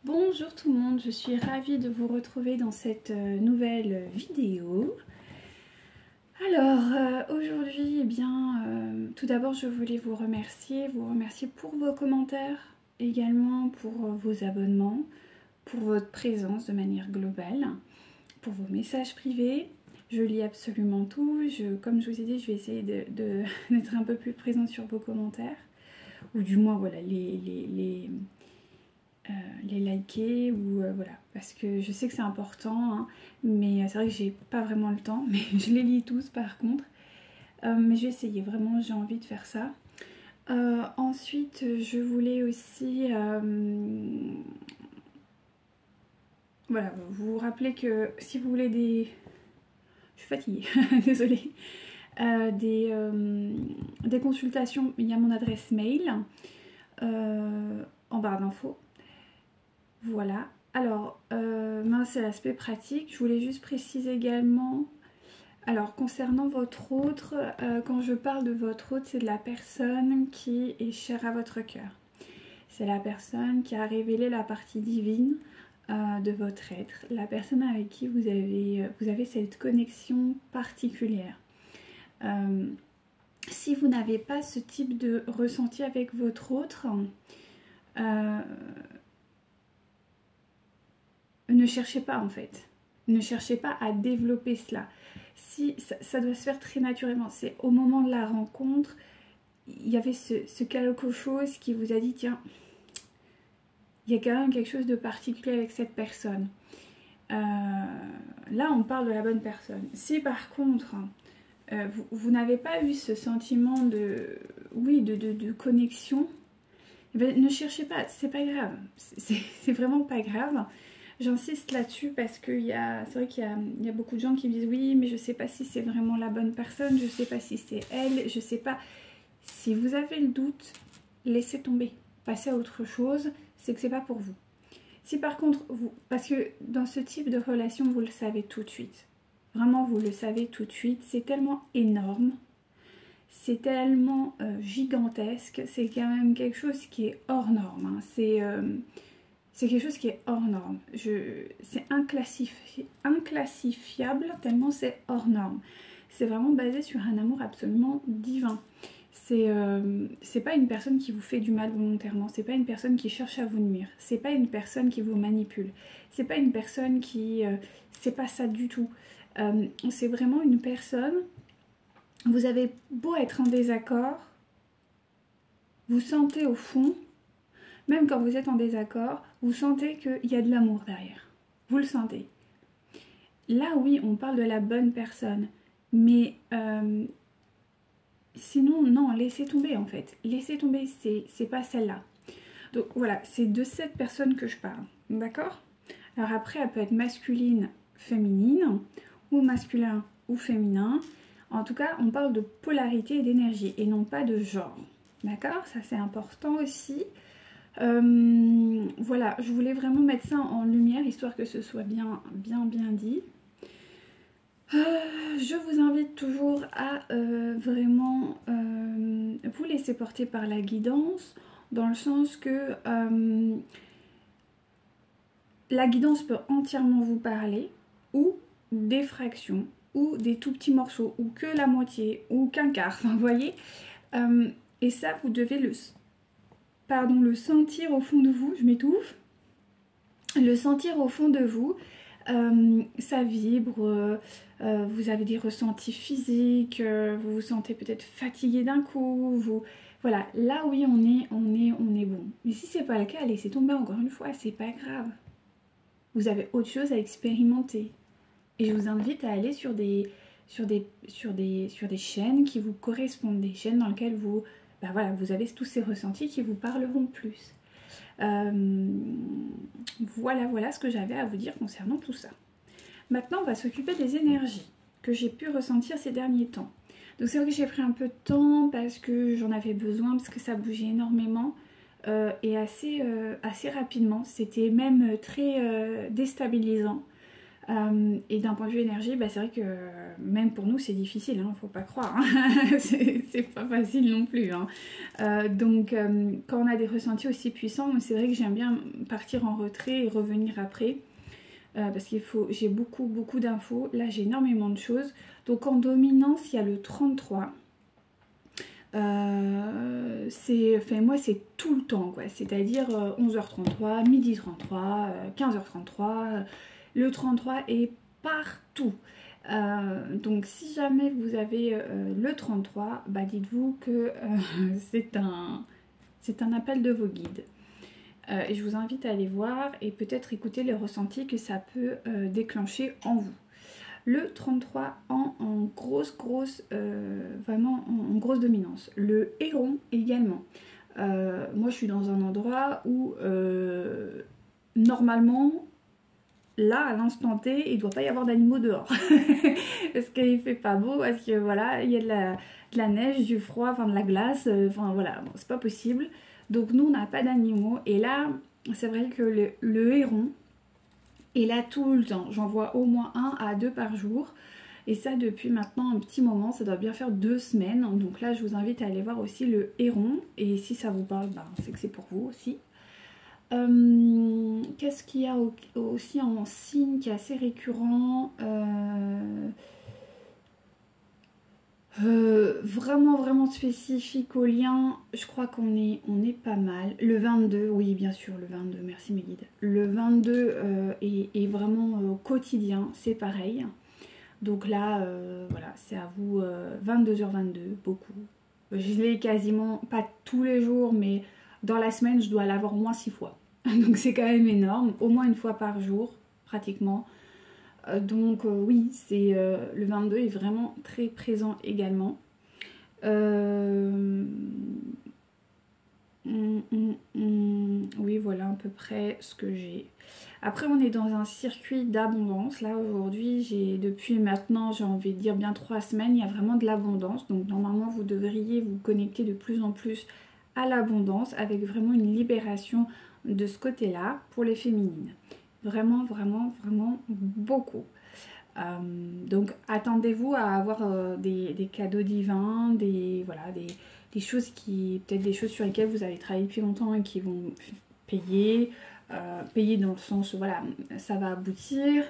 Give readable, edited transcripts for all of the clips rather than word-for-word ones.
Bonjour tout le monde, je suis ravie de vous retrouver dans cette nouvelle vidéo. Alors aujourd'hui, tout d'abord je voulais vous remercier pour vos commentaires, également pour vos abonnements, pour votre présence de manière globale, pour vos messages privés. Je lis absolument tout, comme je vous ai dit, je vais essayer d'être un peu plus présente sur vos commentaires, ou du moins voilà, les liker ou voilà, parce que je sais que c'est important, hein, mais c'est vrai que j'ai pas vraiment le temps, mais je les lis tous par contre. Mais je vais essayer, vraiment j'ai envie de faire ça. Ensuite je voulais aussi voilà, vous rappeler que si vous voulez des... Je suis fatiguée, désolée. Des consultations, il y a mon adresse mail en barre d'infos. Voilà. Alors, c'est l'aspect pratique. Je voulais juste préciser également, alors concernant votre autre, quand je parle de votre autre, c'est de la personne qui est chère à votre cœur. C'est la personne qui a révélé la partie divine de votre être, la personne avec qui vous avez cette connexion particulière. Si vous n'avez pas ce type de ressenti avec votre autre, ne cherchez pas en fait. Ne cherchez pas à développer cela. Si ça doit se faire très naturellement. C'est au moment de la rencontre, il y avait ce quelque chose qui vous a dit tiens, il y a quand même quelque chose de particulier avec cette personne. Là, on parle de la bonne personne. Si par contre, vous n'avez pas eu ce sentiment de connexion, eh bien, ne cherchez pas, c'est pas grave. C'est vraiment pas grave. J'insiste là-dessus parce que c'est vrai qu'il y a beaucoup de gens qui me disent oui, mais je sais pas si c'est vraiment la bonne personne, je sais pas si c'est elle, je sais pas. Si vous avez le doute, laissez tomber, passez à autre chose, c'est que c'est pas pour vous. Si par contre, parce que dans ce type de relation, vous le savez tout de suite. Vraiment, vous le savez tout de suite, c'est tellement énorme, c'est tellement gigantesque, c'est quand même quelque chose qui est hors norme, hein. C'est quelque chose qui est hors norme. C'est inclassifiable tellement c'est hors norme. C'est vraiment basé sur un amour absolument divin. C'est pas une personne qui vous fait du mal volontairement. C'est pas une personne qui cherche à vous nuire. C'est pas une personne qui vous manipule. C'est pas une personne qui... c'est pas ça du tout. C'est vraiment une personne... Vous avez beau être en désaccord, vous sentez au fond... Même quand vous êtes en désaccord, vous sentez qu'il y a de l'amour derrière. Vous le sentez. Là, oui, on parle de la bonne personne. Mais sinon, non, laissez tomber en fait. Laissez tomber, c'est pas celle-là. Donc voilà, c'est de cette personne que je parle. D'accord? Alors après, elle peut être masculine, féminine, ou masculin ou féminin. En tout cas, on parle de polarité et d'énergie, et non pas de genre. D'accord? Ça, c'est important aussi. Voilà, je voulais vraiment mettre ça en lumière, histoire que ce soit bien dit. Je vous invite toujours à vraiment vous laisser porter par la guidance, dans le sens que la guidance peut entièrement vous parler, ou des fractions, ou des tout petits morceaux, ou que la moitié, ou qu'un quart, enfin, vous voyez. Et ça, vous devez le sentir au fond de vous, je m'étouffe, le sentir au fond de vous, ça vibre, vous avez des ressentis physiques, vous vous sentez peut-être fatigué d'un coup, voilà, là oui on est bon. Mais si c'est pas le cas, laissez tomber encore une fois, c'est pas grave. Vous avez autre chose à expérimenter. Et je vous invite à aller sur des chaînes qui vous correspondent, des chaînes dans lesquelles vous avez tous ces ressentis qui vous parleront plus. Voilà ce que j'avais à vous dire concernant tout ça. Maintenant, on va s'occuper des énergies que j'ai pu ressentir ces derniers temps. Donc c'est vrai que j'ai pris un peu de temps parce que j'en avais besoin, parce que ça bougeait énormément et assez rapidement. C'était même très déstabilisant. Et d'un point de vue énergie, bah, c'est vrai que même pour nous c'est difficile, hein, faut pas croire, hein. C'est pas facile non plus, hein. Donc quand on a des ressentis aussi puissants, c'est vrai que j'aime bien partir en retrait et revenir après. Parce j'ai beaucoup d'infos, là j'ai énormément de choses. Donc en dominance il y a le 33. Moi c'est tout le temps quoi, c'est-à-dire 11h33, 12h33, 15h33, le 33 est partout. Donc si jamais vous avez le 33, bah dites-vous que c'est un appel de vos guides. Et je vous invite à aller voir et peut-être écouter les ressentis que ça peut déclencher en vous. Le 33 en vraiment en grosse dominance. Le héron également. Moi je suis dans un endroit où normalement, là à l'instant T, il ne doit pas y avoir d'animaux dehors. Parce qu'il fait pas beau, parce que voilà, il y a de la neige, du froid, enfin de la glace, enfin voilà, bon, c'est pas possible. Donc nous on n'a pas d'animaux. Et là, c'est vrai que le héron est là tout le temps. J'en vois au moins 1 à 2 par jour. Et ça depuis maintenant un petit moment, ça doit bien faire 2 semaines. Donc là je vous invite à aller voir aussi le héron. Et si ça vous parle, ben, c'est que c'est pour vous aussi. Qu'est-ce qu'il y a aussi en signe qui est assez récurrent, vraiment spécifique au lien, je crois qu'on est pas mal. Le 22, oui bien sûr, le 22, merci mes guides. Le 22 est vraiment quotidien, c'est pareil. Donc là, voilà, c'est à vous, 22h22, beaucoup. Je l'ai quasiment, pas tous les jours, mais dans la semaine, je dois l'avoir au moins 6 fois. Donc c'est quand même énorme, au moins une fois par jour, pratiquement. Donc oui, le 22 est vraiment très présent également. Oui, voilà à peu près ce que j'ai. Après, on est dans un circuit d'abondance. Là, aujourd'hui, depuis maintenant, j'ai envie de dire bien 3 semaines, il y a vraiment de l'abondance. Donc, normalement, vous devriez vous connecter de plus en plus à l'abondance avec vraiment une libération de ce côté-là pour les féminines. Vraiment beaucoup. Donc, attendez-vous à avoir des cadeaux divins, voilà, des choses peut-être des choses sur lesquelles vous avez travaillé depuis longtemps et qui vont payer. Payer dans le sens, voilà, ça va aboutir.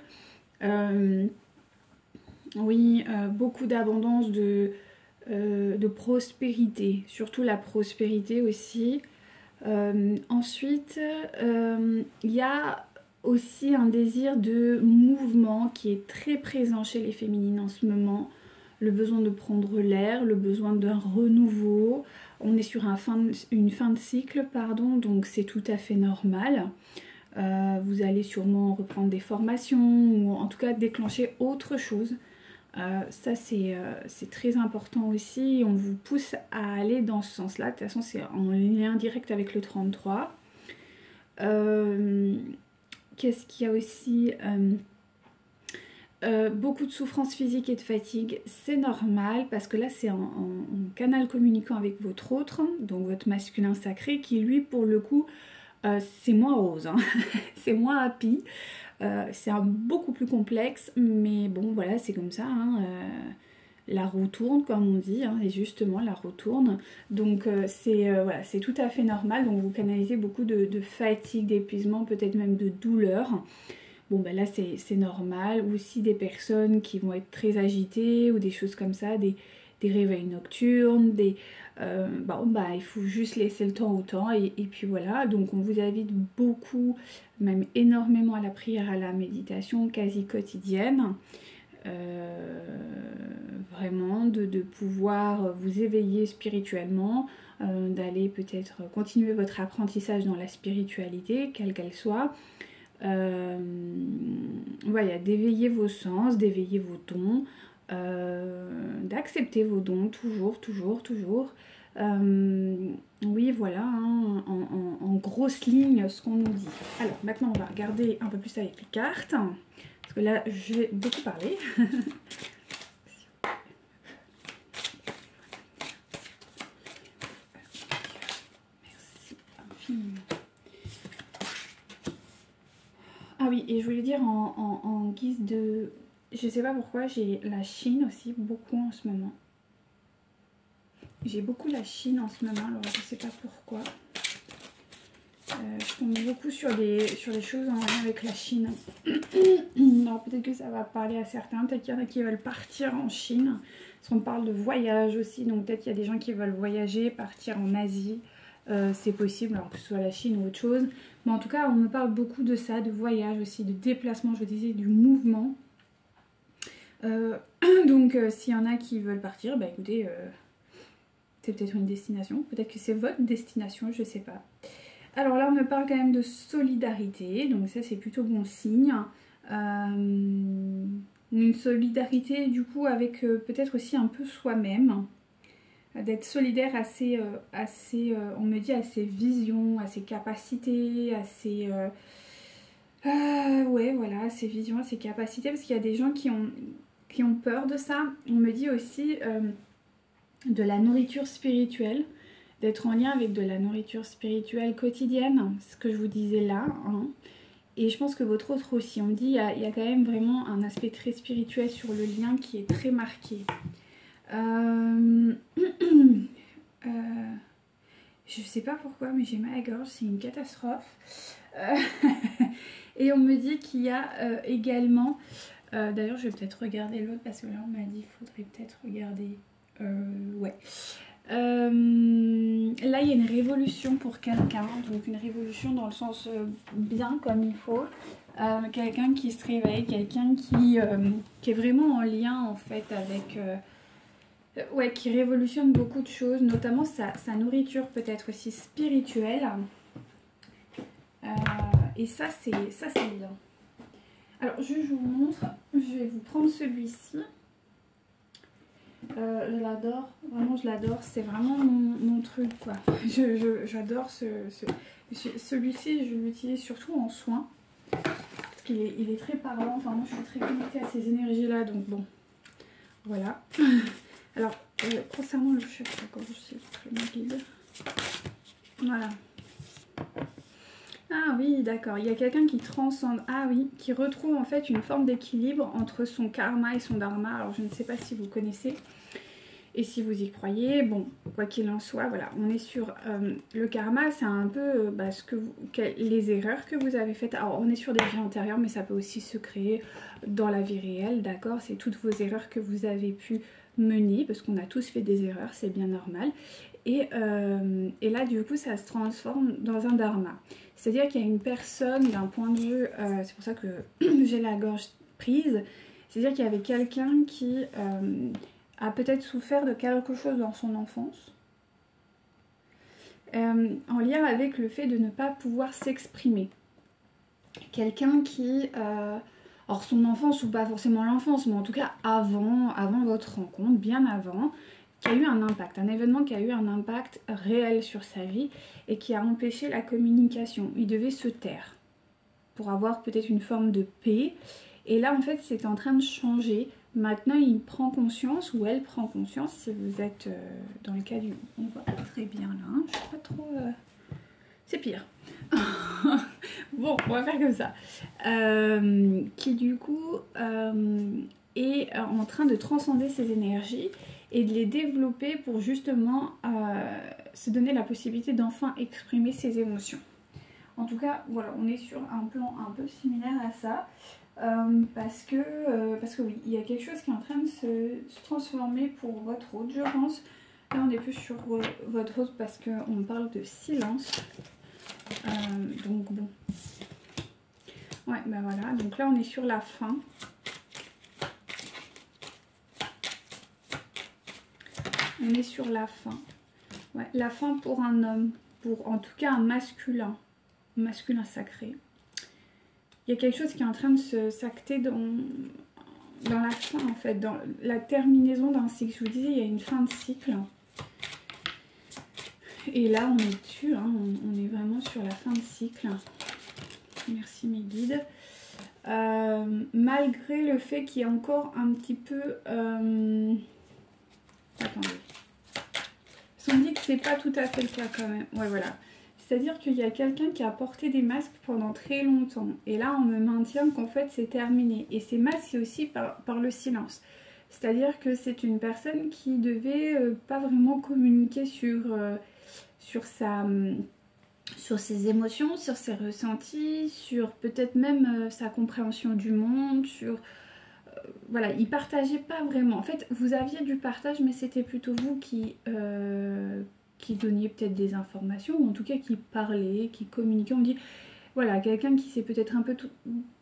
Oui, beaucoup d'abondance, de prospérité, surtout la prospérité aussi. Ensuite, il y a aussi un désir de mouvement qui est très présent chez les féminines en ce moment. Le besoin de prendre l'air, le besoin d'un renouveau. On est sur une fin de cycle, pardon, donc c'est tout à fait normal. Vous allez sûrement reprendre des formations ou en tout cas déclencher autre chose. Ça c'est très important aussi. On vous pousse à aller dans ce sens-là. De toute façon c'est en lien direct avec le 33. Qu'est-ce qu'il y a aussi beaucoup de souffrance physique et de fatigue, c'est normal parce que là c'est en canal communiquant avec votre autre, donc votre masculin sacré qui lui pour le coup c'est moins rose, hein. C'est moins happy, c'est beaucoup plus complexe, mais bon voilà c'est comme ça, hein. La roue tourne comme on dit, hein, et justement la roue tourne, donc voilà, c'est tout à fait normal. Donc vous canalisez beaucoup de fatigue, d'épuisement, peut-être même de douleur. Bon ben là c'est normal. Ou aussi des personnes qui vont être très agitées ou des choses comme ça, des réveils nocturnes, il faut juste laisser le temps au temps et puis voilà. Donc on vous invite beaucoup, même énormément à la prière, à la méditation quasi quotidienne. Vraiment de pouvoir vous éveiller spirituellement, d'aller peut-être continuer votre apprentissage dans la spiritualité, quelle qu'elle soit. Voilà, d'éveiller vos sens, d'éveiller vos dons, d'accepter vos dons, toujours. Oui, voilà, hein, en grosses lignes ce qu'on nous dit. Alors, maintenant, on va regarder un peu plus avec les cartes, parce que là, je vais beaucoup parler. Merci infiniment. oui, et je voulais dire en guise de... Je sais pas pourquoi, j'ai la Chine aussi beaucoup en ce moment. J'ai beaucoup la Chine en ce moment, alors je sais pas pourquoi. Je tombe beaucoup sur des choses en lien avec la Chine. Alors peut-être que ça va parler à certains, peut-être qu'il y en a qui veulent partir en Chine. Parce qu'on parle de voyage aussi, donc peut-être qu'il y a des gens qui veulent voyager, partir en Asie. C'est possible, alors que ce soit la Chine ou autre chose. Mais en tout cas, on me parle beaucoup de ça, de voyage aussi, de déplacement, je vous disais, du mouvement. Donc s'il y en a qui veulent partir, bah écoutez, c'est peut-être une destination. Peut-être que c'est votre destination, je sais pas. Alors là, on me parle quand même de solidarité, donc ça c'est plutôt bon signe. Une solidarité du coup avec peut-être aussi un peu soi-même. D'être solidaire à ses, on me dit, à ses visions, à ses capacités, à ses... ouais, voilà, à ses visions, à ses capacités, parce qu'il y a des gens qui ont peur de ça. On me dit aussi de la nourriture spirituelle, d'être en lien avec de la nourriture spirituelle quotidienne, ce que je vous disais là. Hein. Et je pense que votre autre aussi, on me dit, il y a quand même vraiment un aspect très spirituel sur le lien qui est très marqué. Je sais pas pourquoi, mais j'ai mal à la gorge, c'est une catastrophe. Et on me dit qu'il y a également... D'ailleurs, je vais peut-être regarder l'autre parce que là, on m'a dit qu'il faudrait peut-être regarder... ouais. Là, il y a une révolution pour quelqu'un, donc une révolution dans le sens bien comme il faut. Quelqu'un qui se réveille, quelqu'un qui est vraiment en lien en fait avec... ouais, qui révolutionne beaucoup de choses, notamment sa nourriture peut-être aussi spirituelle. Et ça c'est bien. Alors je vous montre, je vais vous prendre celui-ci. Je l'adore, vraiment je l'adore, c'est vraiment mon truc quoi. J'adore celui-ci, je l'utilise surtout en soins. Parce qu'il est, il est très parlant, enfin moi je suis très connectée à ces énergies là, donc bon, voilà. Alors, concernant le chakra gorge, c'est très mon guide. Voilà. Ah oui, d'accord. Il y a quelqu'un qui transcende. Ah oui, qui retrouve en fait une forme d'équilibre entre son karma et son dharma. Alors, je ne sais pas si vous connaissez et si vous y croyez. Bon, quoi qu'il en soit, voilà. On est sur le karma, c'est un peu les erreurs que vous avez faites. Alors, on est sur des vies antérieures, mais ça peut aussi se créer dans la vie réelle, d'accord? C'est toutes vos erreurs que vous avez pu mener, parce qu'on a tous fait des erreurs, c'est bien normal. Et là, du coup, ça se transforme dans un dharma. C'est-à-dire qu'il y a une personne, d'un point de vue... c'est pour ça que j'ai la gorge prise. C'est-à-dire qu'il y avait quelqu'un qui a peut-être souffert de quelque chose dans son enfance. En lien avec le fait de ne pas pouvoir s'exprimer. Quelqu'un qui... alors son enfance ou pas forcément l'enfance, mais en tout cas avant votre rencontre, bien avant, qui a eu un impact, un événement qui a eu un impact réel sur sa vie et qui a empêché la communication. Il devait se taire pour avoir peut-être une forme de paix. Et là en fait c'est en train de changer. Maintenant il prend conscience, ou elle prend conscience, si vous êtes dans le cas du... On voit pas très bien là, hein. Je suis pas trop... C'est pire. Bon, on va faire comme ça. Qui du coup est en train de transcender ses énergies et de les développer pour justement se donner la possibilité d'enfin exprimer ses émotions. En tout cas, voilà, on est sur un plan un peu similaire à ça. Parce que oui, il y a quelque chose qui est en train de se transformer pour votre hôte, je pense. Là, on est plus sur votre hôte parce qu'on parle de silence. Donc bon. Ouais, ben voilà. Donc là, on est sur la fin. On est sur la fin. Ouais, la fin pour un homme. Pour en tout cas un masculin. Un masculin sacré. Il y a quelque chose qui est en train de s'acter dans la fin en fait. Dans la terminaison d'un cycle. Je vous disais, il y a une fin de cycle. Et là, on est dessus. Hein, on est vraiment sur la fin de cycle. Merci mes guides. Malgré le fait qu'il y ait encore un petit peu... Attendez. On me dit que c'est pas tout à fait le cas quand même. Ouais, voilà. c'est-à-dire qu'il y a quelqu'un qui a porté des masques pendant très longtemps. Et là, on me maintient qu'en fait, c'est terminé. Et ces masques, c'est aussi par le silence. C'est-à-dire que c'est une personne qui devait pas vraiment communiquer sur ses émotions, sur ses ressentis, sur peut-être même sa compréhension du monde, voilà, il partageait pas vraiment. En fait, vous aviez du partage, mais c'était plutôt vous qui donniez peut-être des informations, ou en tout cas qui parlait, qui communiquait. On dit, voilà, quelqu'un qui s'est peut-être un peu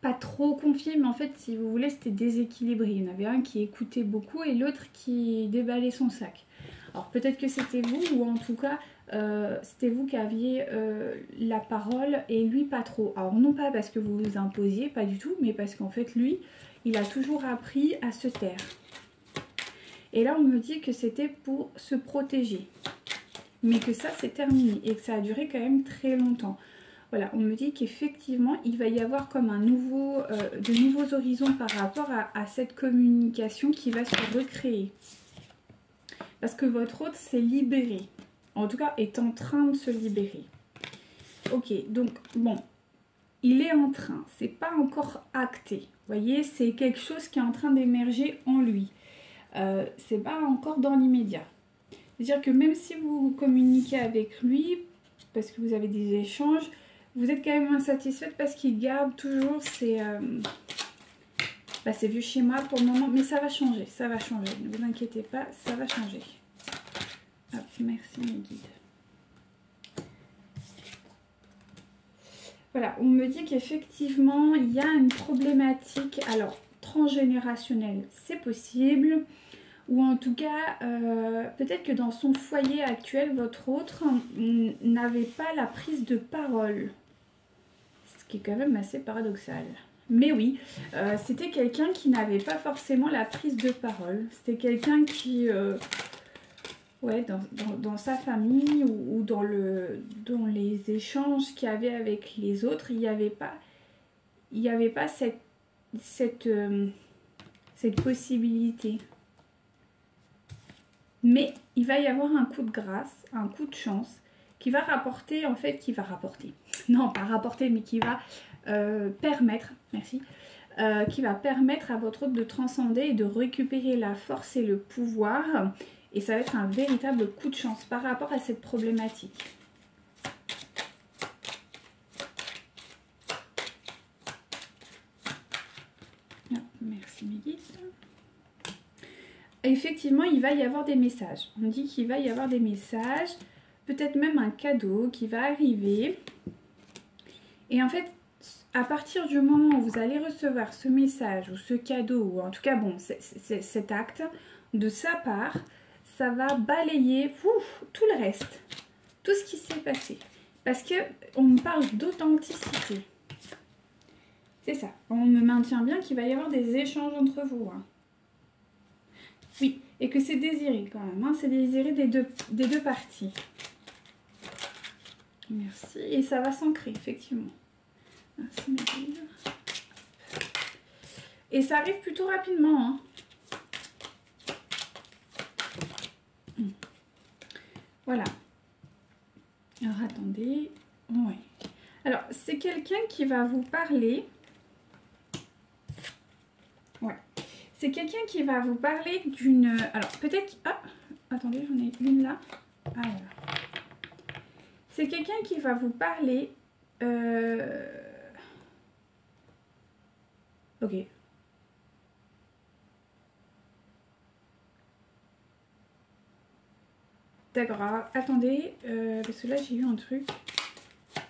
pas trop confié, mais en fait, si vous voulez, c'était déséquilibré. Il y en avait un qui écoutait beaucoup et l'autre qui déballait son sac. Alors peut-être que c'était vous, ou en tout cas, c'était vous qui aviez la parole et lui pas trop. Alors non pas parce que vous vous imposiez, pas du tout, mais parce qu'en fait, lui, il a toujours appris à se taire. Et là, on me dit que c'était pour se protéger. Mais que ça, c'est terminé et que ça a duré quand même très longtemps. Voilà, on me dit qu'effectivement, il va y avoir comme de nouveaux horizons par rapport à cette communication qui va se recréer. Parce que votre hôte s'est libéré. En tout cas, est en train de se libérer. Ok, donc, bon, il est en train. C'est pas encore acté. Vous voyez, c'est quelque chose qui est en train d'émerger en lui. C'est pas encore dans l'immédiat. C'est-à-dire que même si vous communiquez avec lui, parce que vous avez des échanges, vous êtes quand même insatisfaite parce qu'il garde toujours ses vieux schémas pour le moment. Mais ça va changer, ça va changer. Ne vous inquiétez pas, ça va changer. Hop, merci mes guides. Voilà, on me dit qu'effectivement, il y a une problématique, alors transgénérationnelle, c'est possible. Ou en tout cas, peut-être que dans son foyer actuel, votre autre n'avait pas la prise de parole. Ce qui est quand même assez paradoxal. Mais oui, c'était quelqu'un qui n'avait pas forcément la prise de parole. C'était quelqu'un qui, ouais, dans sa famille ou dans les échanges qu'il y avait avec les autres, il n'y avait pas cette possibilité. Mais il va y avoir un coup de grâce, un coup de chance qui va rapporter, non pas rapporter, mais qui va permettre, merci, qui va permettre à votre hôte de transcender et de récupérer la force et le pouvoir. Et ça va être un véritable coup de chance par rapport à cette problématique. Ah, merci mes guides. Effectivement, il va y avoir des messages. On dit qu'il va y avoir des messages, peut-être même un cadeau qui va arriver. Et en fait, à partir du moment où vous allez recevoir ce message ou ce cadeau, ou en tout cas, bon, cet acte de sa part, ça va balayer tout le reste, tout ce qui s'est passé. Parce qu'on me parle d'authenticité. C'est ça. On me maintient bien qu'il va y avoir des échanges entre vous. Hein. Oui, et que c'est désiré quand même. Hein. C'est désiré des deux parties. Merci. Et ça va s'ancrer, effectivement. Merci, mes guides. Et ça arrive plutôt rapidement. Hein. Voilà. Alors, attendez. Oui. Alors, c'est quelqu'un qui va vous parler. Ouais. C'est quelqu'un qui va vous parler d'une... Alors, peut-être... Ah, attendez, j'en ai une là. Alors. C'est quelqu'un qui va vous parler... Ok. D'accord, alors, attendez, parce que là j'ai eu un truc.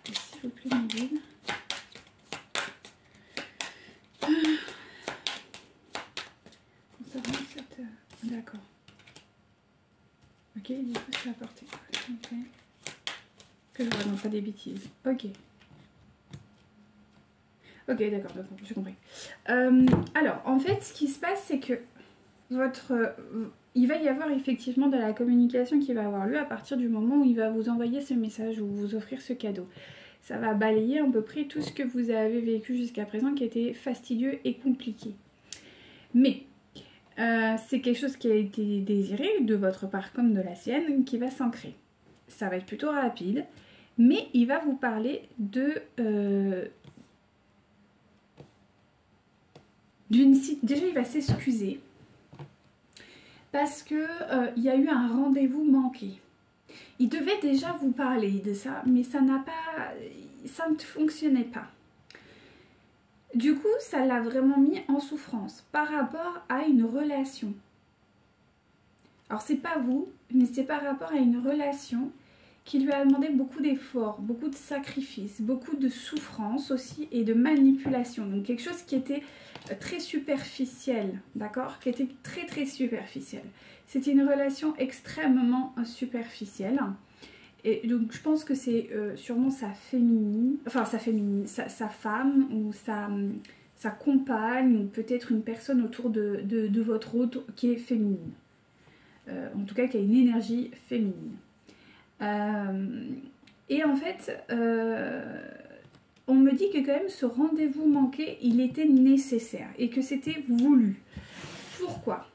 S'il vous plaît, mes guides. D'accord. Ok, du coup c'est apporté. Okay. Que je raconte pas des bêtises. Ok. Ok, d'accord, j'ai compris. Alors, en fait, ce qui se passe, c'est que il va y avoir effectivement de la communication qui va avoir lieu à partir du moment où il va vous envoyer ce message ou vous offrir ce cadeau. Ça va balayer à peu près tout ce que vous avez vécu jusqu'à présent qui était fastidieux et compliqué. Mais c'est quelque chose qui a été désiré de votre part comme de la sienne qui va s'ancrer. Ça va être plutôt rapide, Mais il va vous parler de... Déjà, il va s'excuser. Parce que il y a eu un rendez-vous manqué. Il devait déjà vous parler de ça, mais ça n'a pas... ça ne fonctionnait pas. Du coup, ça l'a vraiment mis en souffrance par rapport à une relation. Alors, c'est pas vous, mais c'est par rapport à une relation qui lui a demandé beaucoup d'efforts, beaucoup de sacrifices, beaucoup de souffrance aussi et de manipulation. Donc, quelque chose qui était très superficiel, d'accord? Qui était très très superficiel. C'était une relation extrêmement superficielle. Et donc je pense que c'est sûrement sa féminine, enfin sa femme ou sa compagne ou peut-être une personne autour de votre hôte qui est féminine. En tout cas qui a une énergie féminine. Et en fait, on me dit que quand même ce rendez-vous manqué, il était nécessaire et que c'était voulu. Pourquoi?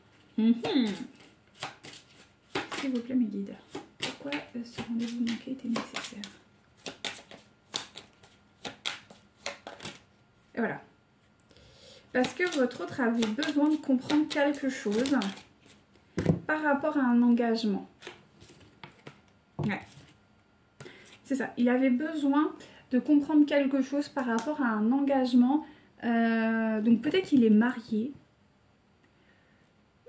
S'il vous plaît mes guides. Pourquoi ce rendez-vous manqué était nécessaire? Et voilà. Parce que votre autre avait besoin de comprendre quelque chose par rapport à un engagement. Ouais. C'est ça. Il avait besoin de comprendre quelque chose par rapport à un engagement. Donc peut-être qu'il est marié.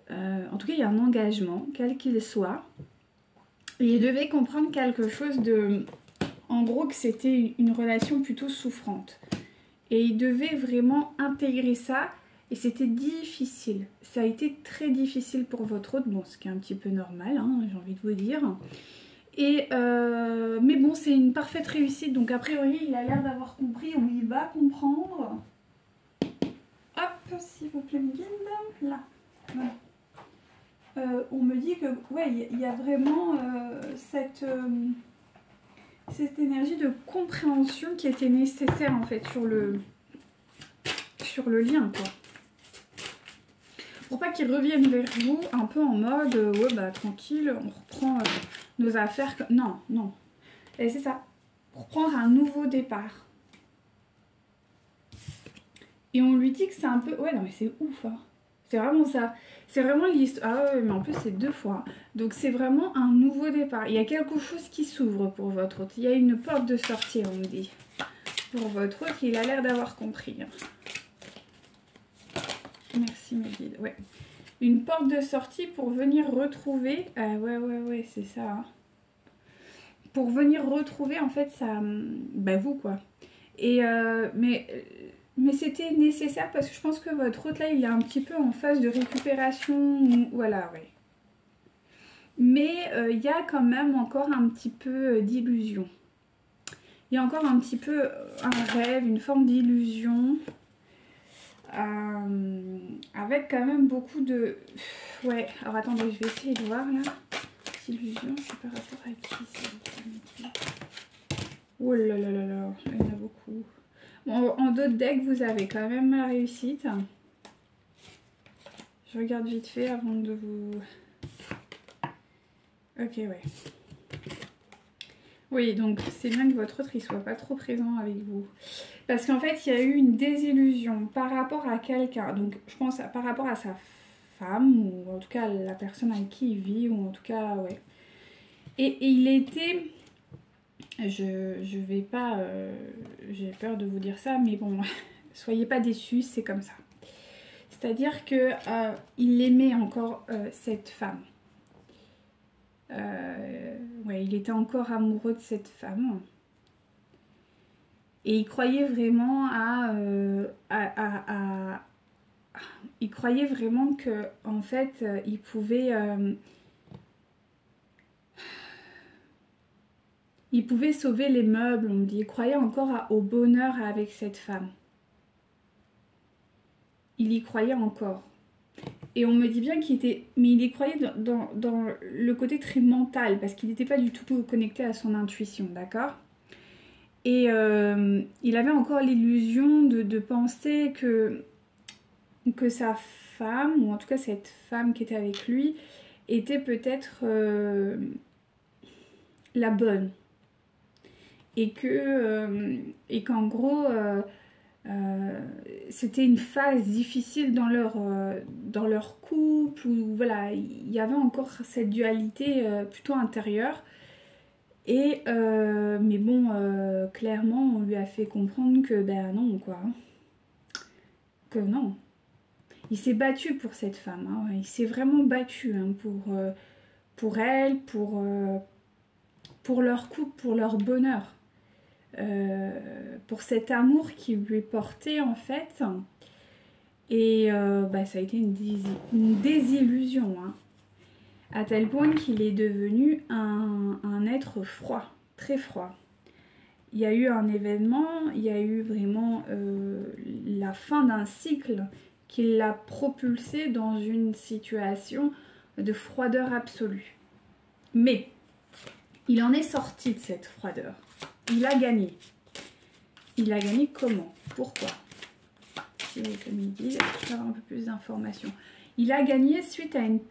En tout cas, il y a un engagement, quel qu'il soit. Et il devait comprendre quelque chose de... En gros, que c'était une relation plutôt souffrante. Et il devait vraiment intégrer ça. Et c'était difficile. Ça a été très difficile pour votre hôte. Bon, ce qui est un petit peu normal, hein, j'ai envie de vous dire. Et mais bon, c'est une parfaite réussite. Donc a priori, il a l'air d'avoir compris ou il va comprendre. Hop, s'il vous plaît, guide. Là. Voilà. On me dit que ouais, il y a vraiment cette énergie de compréhension qui était nécessaire en fait sur le lien quoi. Pour pas qu'il revienne vers vous un peu en mode ouais bah tranquille, on reprend nos affaires. Non, non. Et c'est ça. Pour prendre un nouveau départ. Et on lui dit que c'est un peu... Ouais non mais c'est ouf hein. C'est vraiment ça. C'est vraiment l'histoire. Ah ouais, mais en plus c'est 2 fois. Donc c'est vraiment un nouveau départ. Il y a quelque chose qui s'ouvre pour votre hôte. Il y a une porte de sortie, on me dit. Pour votre hôte, il a l'air d'avoir compris. Merci mes guides. Ouais. Une porte de sortie pour venir retrouver... ouais, c'est ça. Hein. Pour venir retrouver en fait ça... Bah vous quoi. Et mais c'était nécessaire parce que je pense que votre hôte là il est un petit peu en phase de récupération, voilà ouais. Mais il y a quand même encore un petit peu d'illusion. Il y a encore un petit peu un rêve, une forme d'illusion. Avec quand même beaucoup de... Ouais, alors attendez, je vais essayer de voir là. Illusion, c'est par rapport à qui? Oh là là là là, il y en a beaucoup. Bon, en d'autres decks, vous avez quand même la réussite. Je regarde vite fait avant de vous... Ok, ouais. Oui, donc c'est bien que votre autre, il soit pas trop présent avec vous. Parce qu'en fait, il y a eu une désillusion par rapport à quelqu'un. Donc, je pense par rapport à sa femme, ou en tout cas la personne avec qui il vit, ou en tout cas, ouais. Et il était... Je vais pas... j'ai peur de vous dire ça, mais bon, soyez pas déçus, c'est comme ça. C'est-à-dire que il aimait encore cette femme. Ouais, il était encore amoureux de cette femme. Et il croyait vraiment il croyait vraiment que, en fait, il pouvait... il pouvait sauver les meubles, on me dit. Il croyait encore au bonheur avec cette femme. Il y croyait encore. Et on me dit bien qu'il était... Mais il y croyait dans le côté très mental, parce qu'il n'était pas du tout connecté à son intuition, d'accord? Et il avait encore l'illusion de penser que sa femme, ou en tout cas cette femme qui était avec lui, était peut-être la bonne. et qu'en gros c'était une phase difficile dans leur couple, où voilà, il y avait encore cette dualité plutôt intérieure. Mais bon, clairement, on lui a fait comprendre que ben non, quoi. Que non. Il s'est battu pour cette femme, hein. Il s'est vraiment battu hein, pour elle, pour leur couple, pour leur bonheur. Pour cet amour qu'il lui portait en fait. Et bah, ça a été une désillusion, hein, à tel point qu'il est devenu un être froid, très froid. Il y a eu un événement, il y a eu vraiment la fin d'un cycle qui l'a propulsé dans une situation de froideur absolue. Mais il en est sorti de cette froideur. Il a gagné. Il a gagné comment? Pourquoi? Comme il dit, je vais avoir un peu plus d'informations. Il a gagné suite à une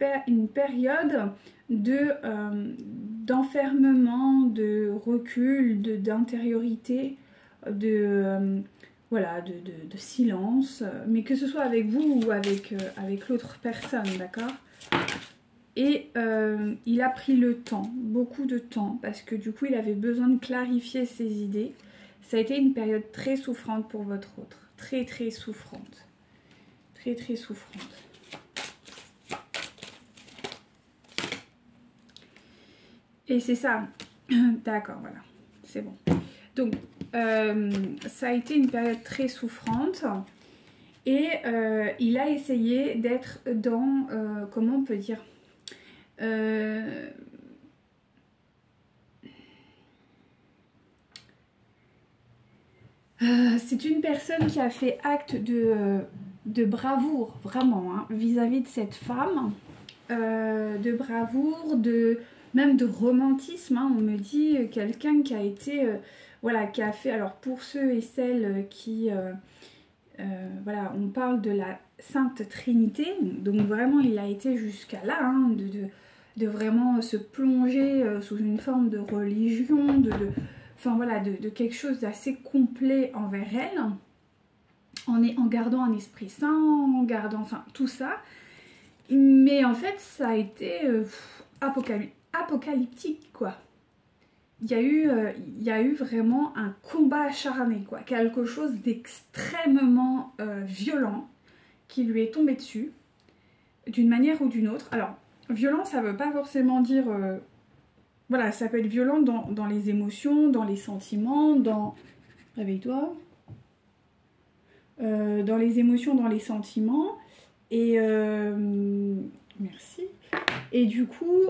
période d'enfermement, de recul, d'intériorité, voilà, de silence, mais que ce soit avec vous ou avec l'autre personne, d'accord? Et il a pris le temps, beaucoup de temps, parce que du coup il avait besoin de clarifier ses idées. Ça a été une période très souffrante pour votre autre, très très souffrante, très très souffrante. Et c'est ça, d'accord, voilà, c'est bon. Donc ça a été une période très souffrante et il a essayé d'être dans, comment on peut dire, c'est une personne qui a fait acte de bravoure, vraiment, hein, vis-à-vis de cette femme, de bravoure, même de romantisme, hein, on me dit, quelqu'un qui a été, voilà, qui a fait, alors pour ceux et celles qui, voilà, on parle de la Sainte Trinité, donc vraiment il a été jusqu'à là, hein, de vraiment se plonger sous une forme de religion, enfin voilà, de quelque chose d'assez complet envers elle, en gardant un esprit saint, en gardant, enfin tout ça. Mais en fait, ça a été apocalyptique, quoi. Il y a eu vraiment un combat acharné, quoi. Quelque chose d'extrêmement violent qui lui est tombé dessus, d'une manière ou d'une autre. Alors, violent, ça veut pas forcément dire... voilà, ça peut être violent dans les émotions, dans les sentiments, dans... Réveille-toi. Dans les émotions, dans les sentiments. Et... merci. Et du coup,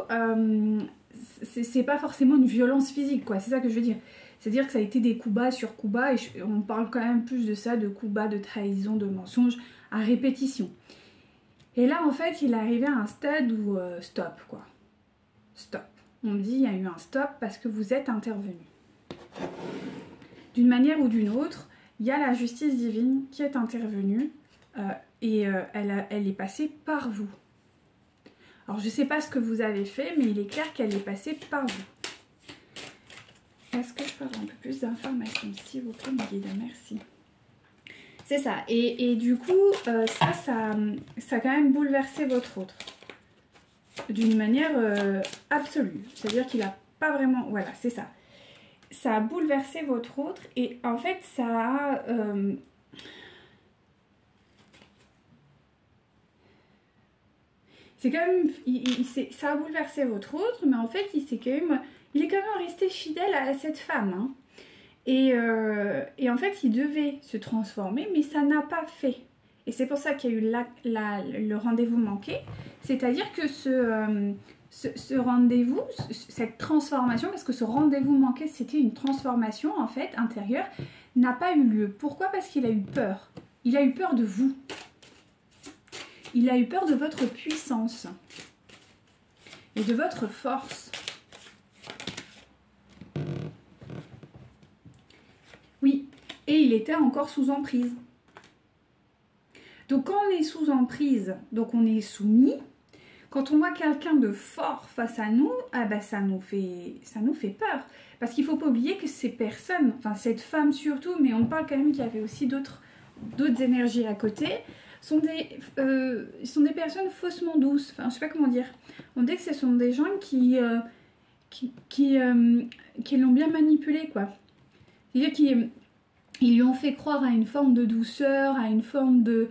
c'est pas forcément une violence physique, quoi. C'est ça que je veux dire. C'est-à-dire que ça a été des coups bas sur coups bas. Et on parle quand même plus de ça, de coups bas, de trahison, de mensonges à répétition. Et là, en fait, il est arrivé à un stade où... stop, quoi. Stop. On me dit, il y a eu un stop parce que vous êtes intervenu. D'une manière ou d'une autre, il y a la justice divine qui est intervenue et elle est passée par vous. Alors, je ne sais pas ce que vous avez fait, mais il est clair qu'elle est passée par vous. Est-ce que je peux avoir un peu plus d'informations, s'il vous plaît, mon guide? Merci. C'est ça. Et du coup, ça a quand même bouleversé votre autre. D'une manière absolue. C'est-à-dire qu'il n'a pas vraiment... Voilà, c'est ça. Ça a bouleversé votre autre et en fait, ça a... c'est quand même... ça a bouleversé votre autre, mais en fait, il est quand même resté fidèle à cette femme. Hein. Et en fait, il devait se transformer, mais ça n'a pas fait. Et c'est pour ça qu'il y a eu le rendez-vous manqué. C'est-à-dire que ce rendez-vous, cette transformation, parce que ce rendez-vous manqué, c'était une transformation en fait intérieure, n'a pas eu lieu. Pourquoi? Parce qu'il a eu peur. Il a eu peur de vous. Il a eu peur de votre puissance et de votre force. Oui, et il était encore sous emprise. Donc quand on est sous emprise, donc on est soumis. quand on voit quelqu'un de fort face à nous, ah bah ça nous fait peur. Parce qu'il ne faut pas oublier que ces personnes, enfin cette femme surtout, mais on parle quand même qu'il y avait aussi d'autres énergies à côté, sont des personnes faussement douces. Enfin, je sais pas comment dire. On dit que ce sont des gens qui l'ont bien manipulé, quoi. C'est-à-dire qu'ils lui ont fait croire à une forme de douceur, à une forme de...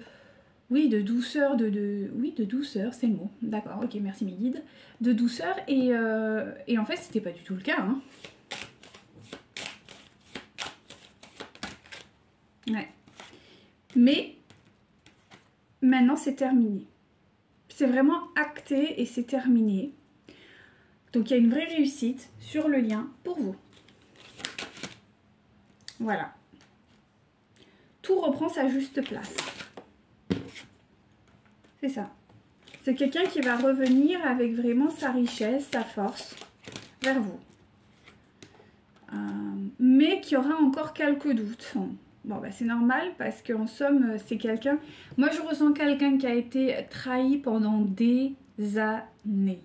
Oui, de douceur, oui, de douceur, c'est le mot. D'accord, ok, merci mes guides. De douceur, et en fait, c'était pas du tout le cas, hein. Ouais. Mais maintenant, c'est terminé. C'est vraiment acté et c'est terminé. Donc, il y a une vraie réussite sur le lien pour vous. Voilà. Tout reprend sa juste place. C'est ça. C'est quelqu'un qui va revenir avec vraiment sa richesse, sa force vers vous. Mais qui aura encore quelques doutes. Bon, bah, c'est normal parce qu'en somme, c'est quelqu'un... Moi, je ressens quelqu'un qui a été trahi pendant des années.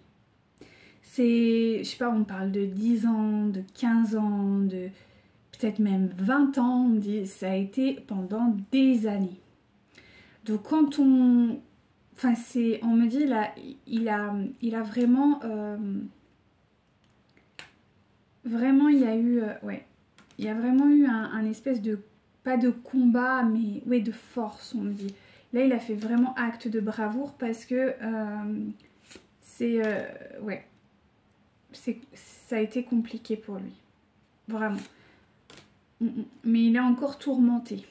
C'est, je sais pas, on parle de 10 ans, de 15 ans, de peut-être même 20 ans. On dit ça a été pendant des années. Donc, quand on... Enfin, c'est... On me dit, là, il a vraiment... Vraiment, il y a eu... ouais. Il y a vraiment eu un espèce de... Pas de combat, mais ouais, de force, on me dit. Là, il a fait vraiment acte de bravoure parce que c'est... ouais. Ça a été compliqué pour lui. Vraiment. Mais il est encore tourmenté.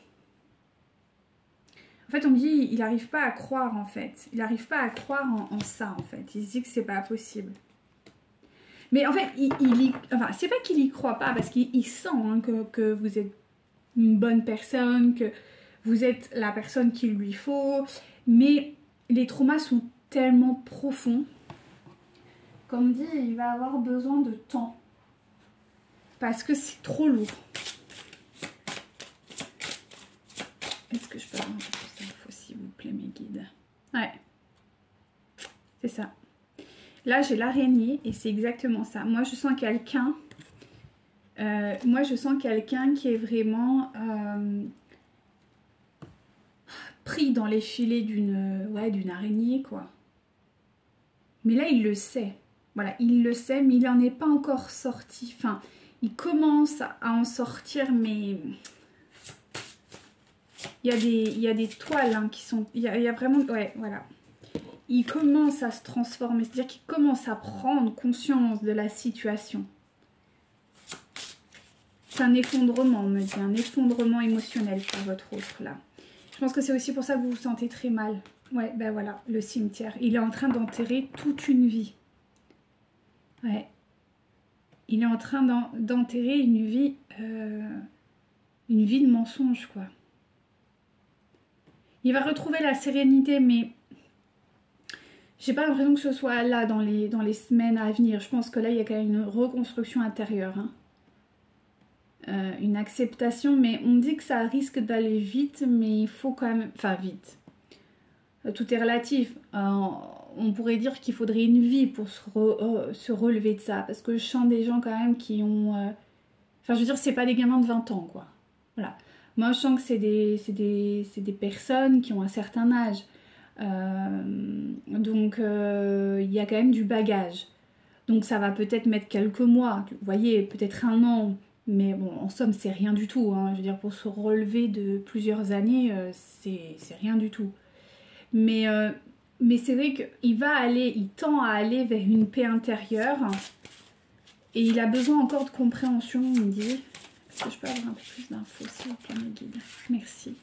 En fait, on me dit, il n'arrive pas à croire, en fait. Il n'arrive pas à croire en ça, en fait. Il se dit que c'est pas possible. Mais en fait, enfin, c'est pas qu'il y croit pas, parce qu'il sent hein, que vous êtes une bonne personne, que vous êtes la personne qu'il lui faut. Mais les traumas sont tellement profonds. Comme dit, il va avoir besoin de temps. Parce que c'est trop lourd. Est-ce que je peux avoir un peu plus d'infos, s'il vous plaît, mes guides? Ouais. C'est ça. Là, j'ai l'araignée et c'est exactement ça. Moi, je sens quelqu'un... moi, je sens quelqu'un qui est vraiment pris dans les filets d'une araignée, quoi. Mais là, il le sait. Voilà, il le sait, mais il n'en est pas encore sorti. Enfin, il commence à en sortir, mais... Il y a des toiles hein, qui sont... Il y a vraiment... Ouais, voilà. Il commence à se transformer. C'est-à-dire qu'il commence à prendre conscience de la situation. C'est un effondrement, on me dit. Un effondrement émotionnel pour votre autre, là. Je pense que c'est aussi pour ça que vous vous sentez très mal. Ouais, ben voilà, le cimetière. Il est en train d'enterrer toute une vie. Ouais. Il est en train d'enterrer une vie de mensonge, quoi. Il va retrouver la sérénité, mais j'ai pas l'impression que ce soit là dans les semaines à venir. Je pense que là, il y a quand même une reconstruction intérieure. Hein. Une acceptation, mais on dit que ça risque d'aller vite, mais il faut quand même... Enfin, vite. Tout est relatif. On pourrait dire qu'il faudrait une vie pour se relever de ça. Parce que je sens des gens quand même qui ont... Enfin, je veux dire, c'est pas des gamins de 20 ans, quoi. Voilà. Moi, je sens que c'est des personnes qui ont un certain âge. Donc, il y a quand même du bagage. Donc, ça va peut-être mettre quelques mois. Vous voyez, peut-être un an. Mais bon, en somme, c'est rien du tout. Hein. Je veux dire, pour se relever de plusieurs années, c'est rien du tout. Mais c'est vrai qu'il tend à aller vers une paix intérieure. Et il a besoin encore de compréhension, on me dit. Est-ce que je peux avoir un peu plus d'infos, s'il vous plaît, mes guides? Merci.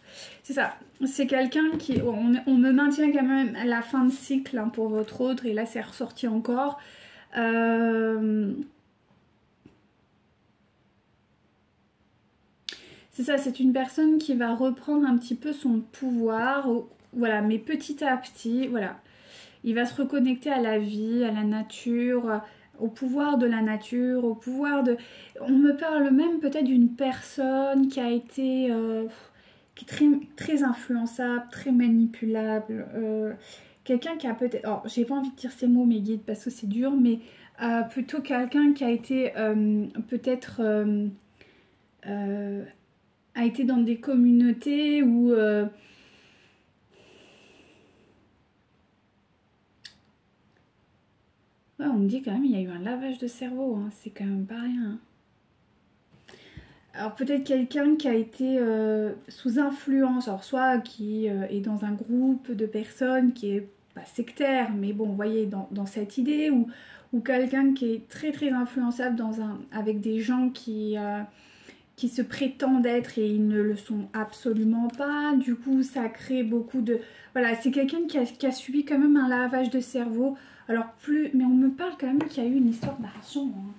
C'est ça. C'est quelqu'un qui... On me maintient quand même à la fin de cycle hein, pour votre autre. Et là, c'est ressorti encore. C'est ça, c'est une personne qui va reprendre un petit peu son pouvoir. Voilà, mais petit à petit, voilà. Il va se reconnecter à la vie, à la nature... au pouvoir de la nature, au pouvoir de... On me parle même peut-être d'une personne qui a été... qui est très, très influençable, très manipulable, quelqu'un qui a peut-être... Oh, j'ai pas envie de dire ces mots, mes guides, parce que c'est dur, mais plutôt quelqu'un qui a été peut-être... a été dans des communautés où... Ouais, on me dit quand même il y a eu un lavage de cerveau, hein, c'est quand même pas rien. Hein. Alors peut-être quelqu'un qui a été sous influence, alors soit qui est dans un groupe de personnes qui est pas sectaire, mais bon, vous voyez, dans cette idée, ou quelqu'un qui est très très influençable avec des gens qui se prétendent être et ils ne le sont absolument pas. Du coup, ça crée beaucoup de... Voilà, c'est quelqu'un qui a subi quand même un lavage de cerveau. Alors plus... Mais on me parle quand même qu'il y a eu une histoire d'argent, hein.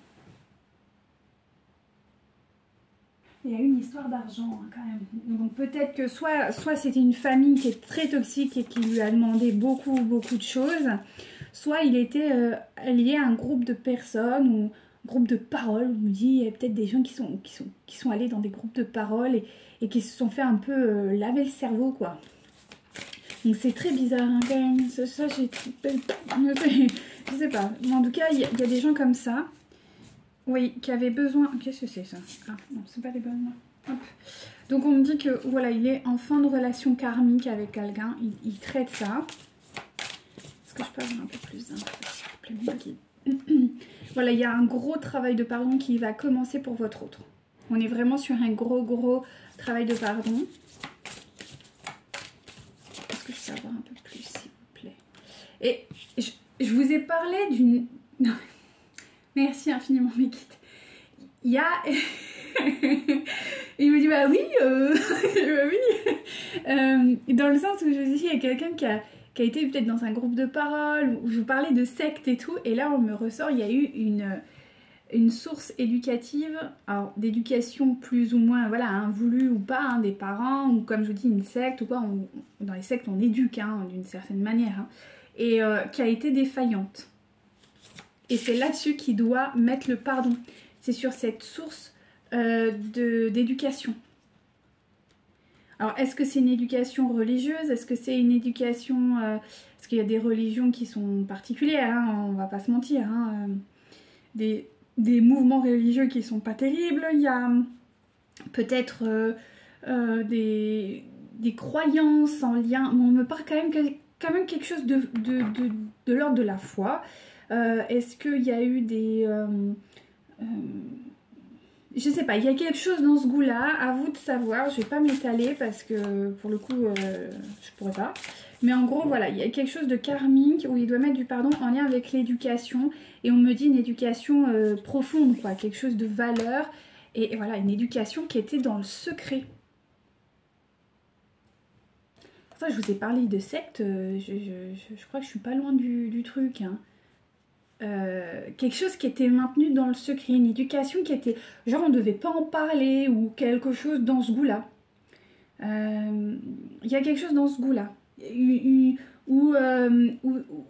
Il y a eu une histoire d'argent hein, quand même. Donc peut-être que soit c'était une famille qui est très toxique et qui lui a demandé beaucoup de choses, soit il était lié à un groupe de personnes ou un groupe de parole. On me dit il y a peut-être des gens qui sont allés dans des groupes de parole et qui se sont fait un peu laver le cerveau quoi. Donc c'est très bizarre hein, quand même. Ça j'ai... Je sais pas. Mais en tout cas il y a des gens comme ça. Oui, qui avait besoin... Qu'est-ce que c'est ça? Ah non, c'est pas les bonnes. Hop. Donc on me dit que voilà, il est en fin de relation karmique avec quelqu'un. Il traite ça. Est-ce que je peux avoir un peu plus d'infos? Voilà, il y a un gros travail de pardon qui va commencer pour votre autre. On est vraiment sur un gros travail de pardon. Est-ce que je peux avoir un peu plus, s'il vous plaît? Et je vous ai parlé d'une... Merci infiniment mes guides. Il y a... Il me dit bah oui, bah oui. Dans le sens où je vous dis il y a quelqu'un qui a été peut-être dans un groupe de parole, où je vous parlais de secte et tout, et là on me ressort, il y a eu une source éducative, alors d'éducation plus ou moins, voilà, hein, voulue ou pas, hein, des parents, ou comme je vous dis une secte, ou quoi, dans les sectes on éduque hein, d'une certaine manière, hein, et qui a été défaillante. Et c'est là-dessus qu'il doit mettre le pardon. C'est sur cette source d'éducation. Alors, est-ce que c'est une éducation religieuse? Est-ce que c'est une éducation... parce qu'il y a des religions qui sont particulières, hein, on va pas se mentir. Hein, des mouvements religieux qui sont pas terribles. Il y a peut-être des croyances en lien... On me parle quand même quelque chose de l'ordre de la foi. Est-ce qu'il y a eu des... je sais pas, il y a quelque chose dans ce goût-là, à vous de savoir, je vais pas m'étaler parce que pour le coup, je pourrais pas. Mais en gros, voilà, il y a quelque chose de karmique où il doit mettre du pardon en lien avec l'éducation. Et on me dit une éducation profonde, quoi, quelque chose de valeur. Et voilà, une éducation qui était dans le secret. Enfin, je vous ai parlé de secte, je crois que je suis pas loin du truc, hein. Quelque chose qui était maintenu dans le secret, une éducation qui était genre on ne devait pas en parler ou quelque chose dans ce goût-là. Il y a quelque chose dans ce goût-là où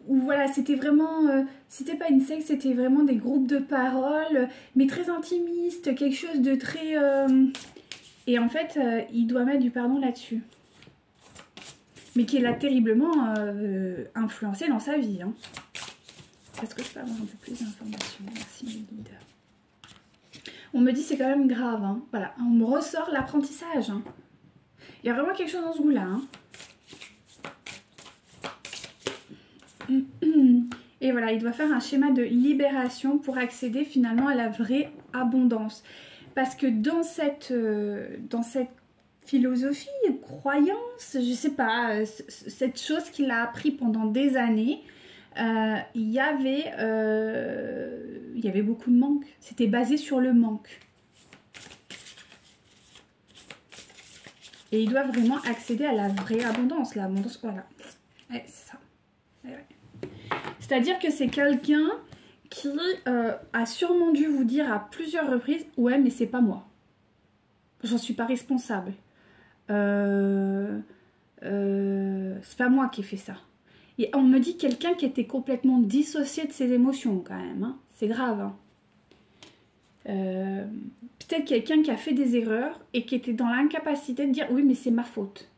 voilà, c'était vraiment c'était pas une secte, c'était vraiment des groupes de parole mais très intimistes, quelque chose de très et en fait il doit mettre du pardon là-dessus, mais qui l'a terriblement influencé dans sa vie, hein. Est-ce que je peux avoir un peu plus d'informations? Merci mes guides. On me dit c'est quand même grave, hein. Voilà, on me ressort l'apprentissage, hein. Il y a vraiment quelque chose dans ce goût-là, hein. Et voilà, il doit faire un schéma de libération pour accéder finalement à la vraie abondance. Parce que dans cette philosophie, croyance, je sais pas, cette chose qu'il a appris pendant des années, il y avait beaucoup de manque. C'était basé sur le manque. Et il doit vraiment accéder à la vraie abondance. L'abondance, voilà. Ouais, c'est ça. Ouais. C'est-à-dire que c'est quelqu'un qui a sûrement dû vous dire à plusieurs reprises « Ouais, mais c'est pas moi. J'en suis pas responsable. C'est pas moi qui ai fait ça. » Et on me dit quelqu'un qui était complètement dissocié de ses émotions quand même, hein. C'est grave, hein. Peut-être quelqu'un qui a fait des erreurs et qui était dans l'incapacité de dire oui mais c'est ma faute.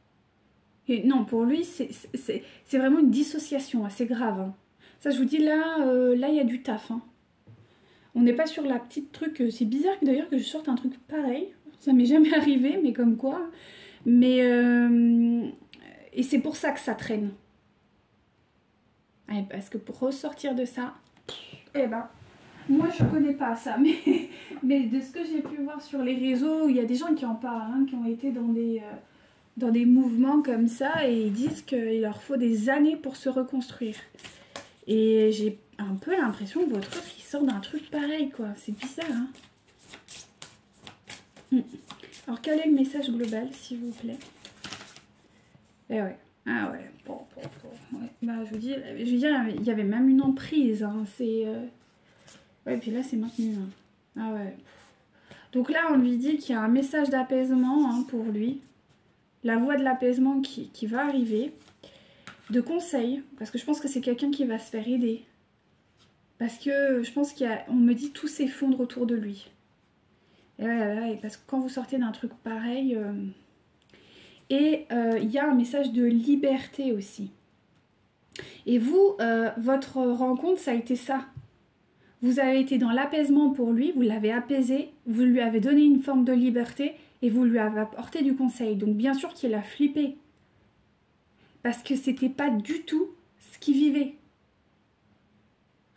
Et non, pour lui, c'est vraiment une dissociation assez grave. Hein. Ça, je vous dis, là, là, il y a du taf. Hein. On n'est pas sur la petite truc... c'est bizarre d'ailleurs que je sorte un truc pareil. Ça m'est jamais arrivé, mais comme quoi. Mais... et c'est pour ça que ça traîne. Ouais, parce que pour ressortir de ça... Eh ben... Moi, je connais pas ça, mais de ce que j'ai pu voir sur les réseaux, il y a des gens qui en parlent, hein, qui ont été dans des mouvements comme ça, et ils disent qu'il leur faut des années pour se reconstruire. Et j'ai un peu l'impression que votre offre, il sort d'un truc pareil, quoi. C'est bizarre, hein. Alors, quel est le message global, s'il vous plaît? Eh ouais. Ah ouais. Bon. Ouais. Bah, je veux dire, il y avait même une emprise, hein. C'est... Ouais, puis là, c'est maintenu. Hein. Ah ouais. Donc là, on lui dit qu'il y a un message d'apaisement, hein, pour lui. La voie de l'apaisement qui va arriver. De conseils, parce que je pense que c'est quelqu'un qui va se faire aider. Parce que je pense qu'on me dit tout s'effondre autour de lui. Et ouais, parce que quand vous sortez d'un truc pareil... Et il y a un message de liberté aussi. Et vous, votre rencontre, ça a été ça. Vous avez été dans l'apaisement pour lui, vous l'avez apaisé, vous lui avez donné une forme de liberté et vous lui avez apporté du conseil. Donc bien sûr qu'il a flippé. Parce que c'était pas du tout ce qu'il vivait.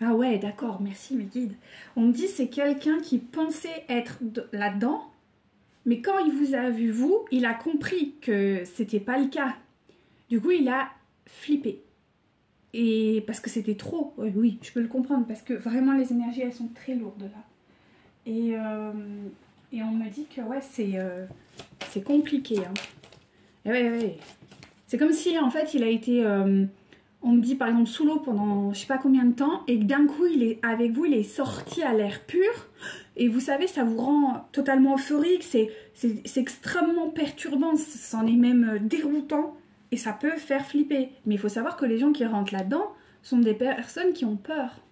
Ah ouais, d'accord, merci mes guides. On me dit c'est quelqu'un qui pensait être là-dedans, mais quand il vous a vu vous, il a compris que c'était pas le cas. Du coup, il a flippé. Et parce que c'était trop. Oui, je peux le comprendre, parce que vraiment les énergies, elles sont très lourdes là. Et on me dit que ouais, c'est compliqué. Hein. Et ouais. C'est comme si en fait il a été, on me dit par exemple sous l'eau pendant je sais pas combien de temps, et que d'un coup il est avec vous, il est sorti à l'air pur. Et vous savez, ça vous rend totalement euphorique, c'est extrêmement perturbant, c'en est même déroutant. Et ça peut faire flipper. Mais il faut savoir que les gens qui rentrent là-dedans sont des personnes qui ont peur.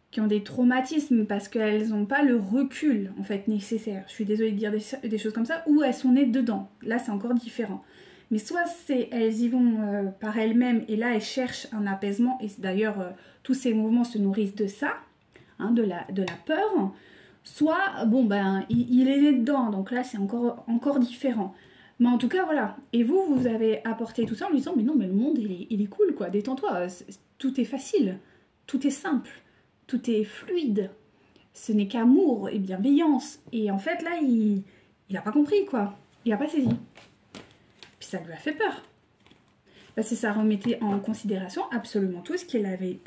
Qui ont des traumatismes parce qu'elles n'ont pas le recul en fait nécessaire. Je suis désolée de dire des choses comme ça. Ou elles sont nées dedans. Là, c'est encore différent. Mais soit elles y vont par elles-mêmes et là, elles cherchent un apaisement. Et d'ailleurs, tous ces mouvements se nourrissent de ça, hein, de la peur. Soit, bon, ben, il est né dedans. Donc là, c'est encore différent. Mais en tout cas, voilà. Et vous avez apporté tout ça en lui disant, mais non, mais le monde, il est cool, quoi. Détends-toi. Tout est facile. Tout est simple. Tout est fluide. Ce n'est qu'amour et bienveillance. Et en fait, là, il n'a pas compris, quoi. Il n'a pas saisi. Puis ça lui a fait peur. Parce que ça remettait en considération absolument tout ce qu'il avait,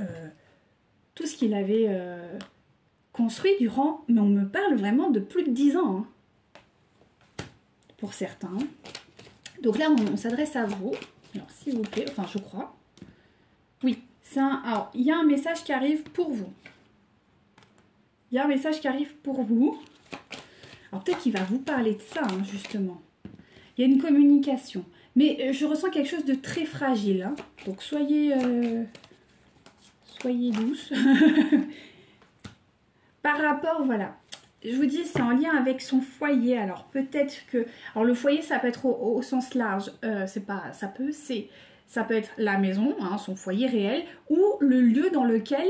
construit durant... Mais on me parle vraiment de plus de 10 ans, hein. Pour certains. Donc là, on s'adresse à vous. Alors, s'il vous plaît, enfin, je crois. Oui, alors, il y a un message qui arrive pour vous. Il y a un message qui arrive pour vous. Alors, peut-être qu'il va vous parler de ça, hein, justement. Il y a une communication. Mais je ressens quelque chose de très fragile. Hein. Donc, soyez douce. Par rapport, voilà. Je vous dis, c'est en lien avec son foyer. Alors peut-être que... Alors le foyer, ça peut être au sens large. Ça peut être la maison, hein, son foyer réel, ou le lieu dans lequel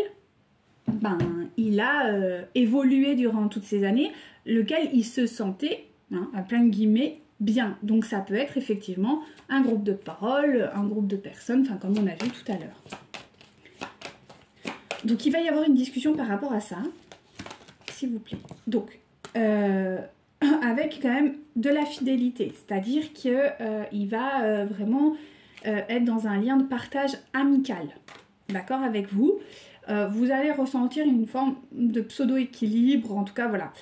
il a évolué durant toutes ces années, lequel il se sentait, hein, à plein de guillemets, bien. Donc ça peut être effectivement un groupe de parole, un groupe de personnes, enfin comme on a vu tout à l'heure. Donc il va y avoir une discussion par rapport à ça. S'il vous plaît. Donc, avec quand même de la fidélité, c'est-à-dire qu'il va vraiment être dans un lien de partage amical, d'accord, avec vous. Vous allez ressentir une forme de pseudo-équilibre, en tout cas, voilà.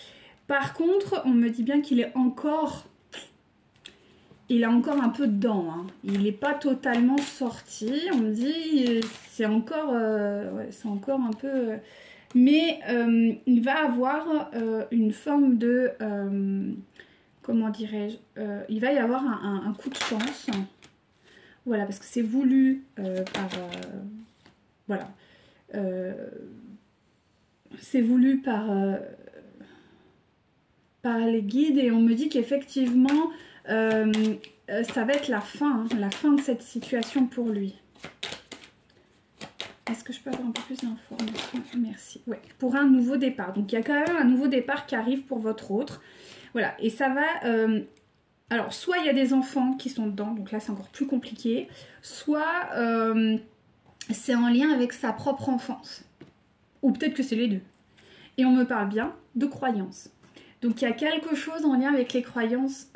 Par contre, on me dit bien qu'il est encore un peu dedans, hein. Il n'est pas totalement sorti, on me dit, c'est encore un peu... mais il va avoir une forme de... comment dirais-je, il va y avoir un coup de chance. Voilà, parce que c'est voulu par... voilà. C'est voulu par les guides et on me dit qu'effectivement, ça va être la fin de cette situation pour lui. Est-ce que je peux avoir un peu plus d'informations? Merci. Ouais, pour un nouveau départ. Donc, il y a quand même un nouveau départ qui arrive pour votre autre. Voilà, et ça va... alors, soit il y a des enfants qui sont dedans, donc là, c'est encore plus compliqué. Soit c'est en lien avec sa propre enfance. Ou peut-être que c'est les deux. Et on me parle bien de croyances. Donc, il y a quelque chose en lien avec les croyances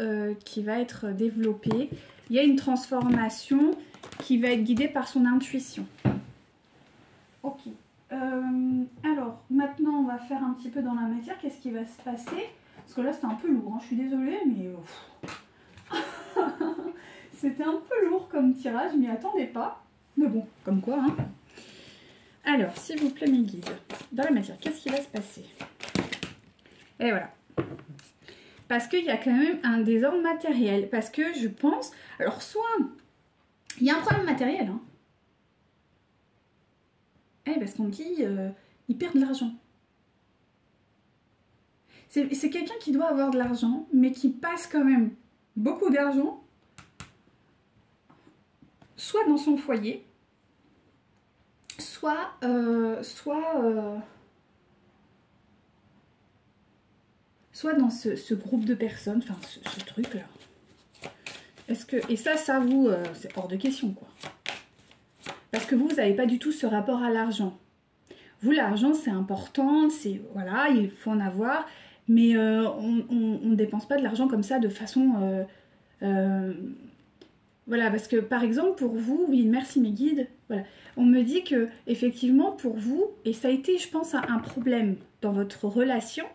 qui va être développé. Il y a une transformation qui va être guidée par son intuition. Ok. Alors, maintenant, on va faire un petit peu dans la matière. Qu'est-ce qui va se passer? Parce que là, c'était un peu lourd. Hein. Je suis désolée, mais... c'était un peu lourd comme tirage. Je m'y attendais pas. Mais bon, comme quoi. Hein. Alors, s'il vous plaît, mes guides. Dans la matière, qu'est-ce qui va se passer? Et voilà. Parce qu'il y a quand même un désordre matériel. Parce que je pense... Alors, soit... Il y a un problème matériel, hein. Parce qu'on me dit, il perd de l'argent. C'est quelqu'un qui doit avoir de l'argent, mais qui passe quand même beaucoup d'argent, soit dans son foyer, soit dans ce groupe de personnes, enfin ce truc-là. Est-ce que... Et ça vous, c'est hors de question, quoi. Parce que vous n'avez pas du tout ce rapport à l'argent. Vous, l'argent, c'est important, c'est voilà, il faut en avoir, mais on ne dépense pas de l'argent comme ça de façon... voilà, parce que par exemple, pour vous, oui, merci mes guides, voilà, on me dit que effectivement pour vous, et ça a été, je pense, un problème dans votre relation,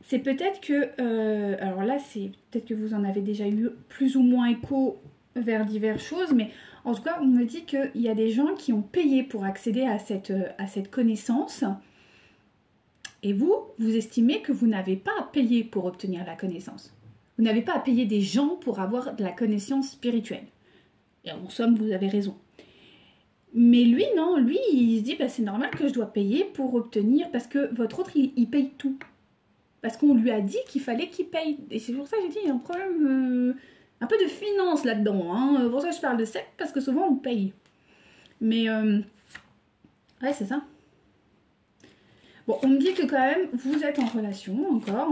c'est peut-être que... alors là, c'est peut-être que vous en avez déjà eu plus ou moins écho vers diverses choses, mais... En tout cas, on me dit qu'il y a des gens qui ont payé pour accéder à cette connaissance. Et vous estimez que vous n'avez pas à payer pour obtenir la connaissance. Vous n'avez pas à payer des gens pour avoir de la connaissance spirituelle. Et en somme, vous avez raison. Mais lui, non. Lui, il se dit, bah, c'est normal que je dois payer pour obtenir... Parce que votre autre, il paye tout. Parce qu'on lui a dit qu'il fallait qu'il paye. Et c'est pour ça que j'ai dit, il y a un problème... un peu de finance là-dedans, hein. Pour ça je parle de secte, parce que souvent on paye. Mais, ouais, c'est ça. Bon, on me dit que quand même, vous êtes en relation, encore,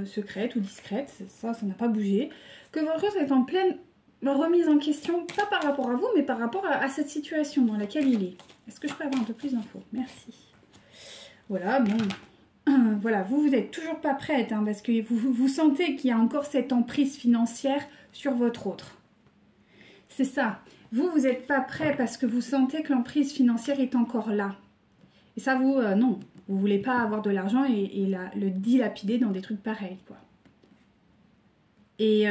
secrète ou discrète, ça n'a pas bougé. Que votre autre est en pleine remise en question, pas par rapport à vous, mais par rapport à cette situation dans laquelle il est. Est-ce que je peux avoir un peu plus d'infos? Merci. Voilà, bon... Voilà, vous n'êtes toujours pas prête, hein, parce que vous sentez qu'il y a encore cette emprise financière sur votre autre. C'est ça. Vous n'êtes pas prêt parce que vous sentez que l'emprise financière est encore là. Et ça, vous, non. Vous ne voulez pas avoir de l'argent et le dilapider dans des trucs pareils, quoi. Et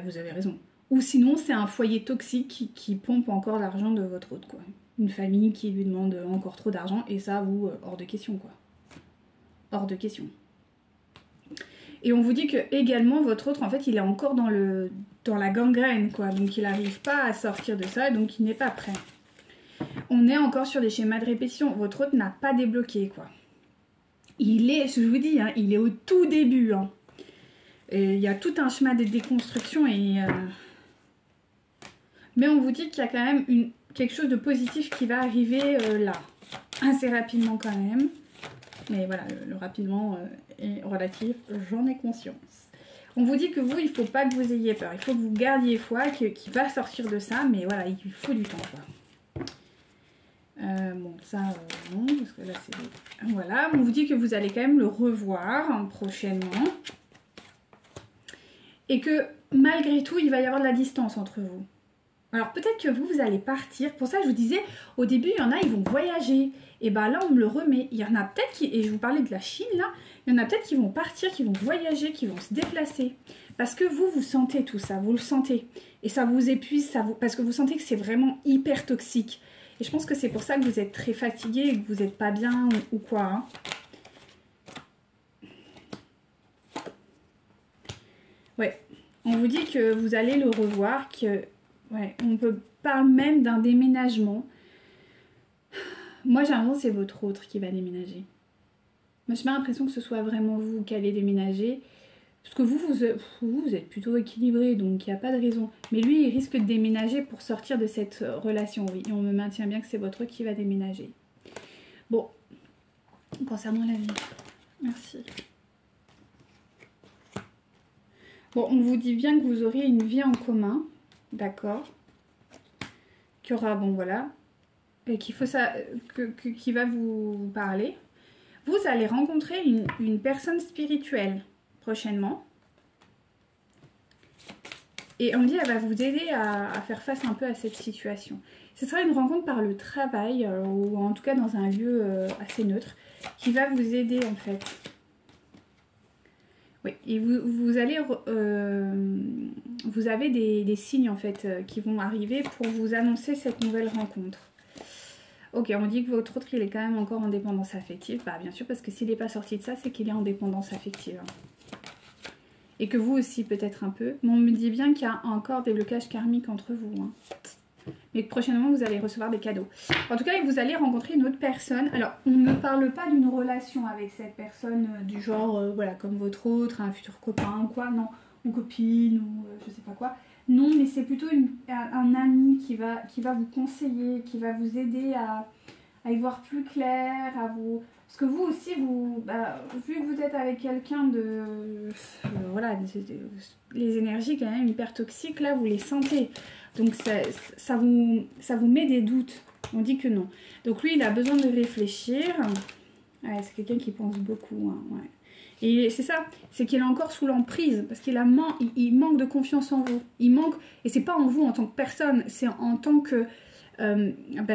vous avez raison. Ou sinon, c'est un foyer toxique qui pompe encore l'argent de votre autre, quoi. Une famille qui lui demande encore trop d'argent, et ça, vous, hors de question, quoi. Hors de question. Et on vous dit que également votre autre, en fait, il est encore dans la gangrène, quoi. Donc il n'arrive pas à sortir de ça, donc il n'est pas prêt. On est encore sur des schémas de répétition. Votre autre n'a pas débloqué, quoi. Il est, je vous dis, hein, il est au tout début. Hein. Et il y a tout un schéma de déconstruction et... Mais on vous dit qu'il y a quand même quelque chose de positif qui va arriver là. Assez rapidement quand même. Mais voilà, le rapidement est relatif, j'en ai conscience. On vous dit que vous, il ne faut pas que vous ayez peur. Il faut que vous gardiez foi, qu'il va sortir de ça. Mais voilà, il faut du temps, quoi. Bon, ça, non, parce que là, c'est... Voilà, on vous dit que vous allez quand même le revoir hein, prochainement. Et que, malgré tout, il va y avoir de la distance entre vous. Alors, peut-être que vous allez partir. Pour ça, je vous disais, au début, il y en a, ils vont voyager. Et bien là, on me le remet. Il y en a peut-être qui... Et je vous parlais de la Chine, là. Il y en a peut-être qui vont partir, qui vont voyager, qui vont se déplacer. Parce que vous sentez tout ça. Vous le sentez. Et ça vous épuise, parce que vous sentez que c'est vraiment hyper toxique. Et je pense que c'est pour ça que vous êtes très fatigué et que vous n'êtes pas bien ou quoi. Hein. Ouais. On vous dit que vous allez le revoir, que... Ouais, on parle même d'un déménagement. Moi, j'ai l'impression que c'est votre autre qui va déménager. Moi, j'ai pas l'impression que ce soit vraiment vous qui allez déménager. Parce que vous êtes plutôt équilibré, donc il n'y a pas de raison. Mais lui, il risque de déménager pour sortir de cette relation, oui. Et on me maintient bien que c'est votre qui va déménager. Bon, concernant la vie, merci. Bon, on vous dit bien que vous aurez une vie en commun, d'accord? Qu'il y aura, bon voilà, et qu'il faut ça, qui va vous parler. Vous allez rencontrer une personne spirituelle prochainement. Et on dit elle va vous aider à faire face un peu à cette situation. Ce sera une rencontre par le travail, ou en tout cas dans un lieu assez neutre, qui va vous aider en fait. Oui, et vous allez, vous avez des signes en fait qui vont arriver pour vous annoncer cette nouvelle rencontre. Ok, on dit que votre autre, il est quand même encore en dépendance affective. Bah bien sûr, parce que s'il n'est pas sorti de ça, c'est qu'il est en dépendance affective. Et que vous aussi, peut-être un peu. Mais on me dit bien qu'il y a encore des blocages karmiques entre vous. Hein. Mais que prochainement, vous allez recevoir des cadeaux. En tout cas, vous allez rencontrer une autre personne. Alors, on ne parle pas d'une relation avec cette personne du genre, voilà, comme votre autre, un futur copain ou quoi. Non, ou copine, ou je sais pas quoi. Non, mais c'est plutôt un ami qui va vous conseiller, qui va vous aider à y voir plus clair, à vous... Parce que vous aussi, vu que vous êtes avec quelqu'un de... voilà, les énergies quand même hyper toxiques, là, vous les sentez. Donc ça vous met des doutes. On dit que non. Donc lui, il a besoin de réfléchir. Ouais, c'est quelqu'un qui pense beaucoup, hein, ouais. Et c'est ça, c'est qu'il est encore sous l'emprise, parce qu'il il manque de confiance en vous. Il manque, et c'est pas en vous en tant que personne, c'est en tant que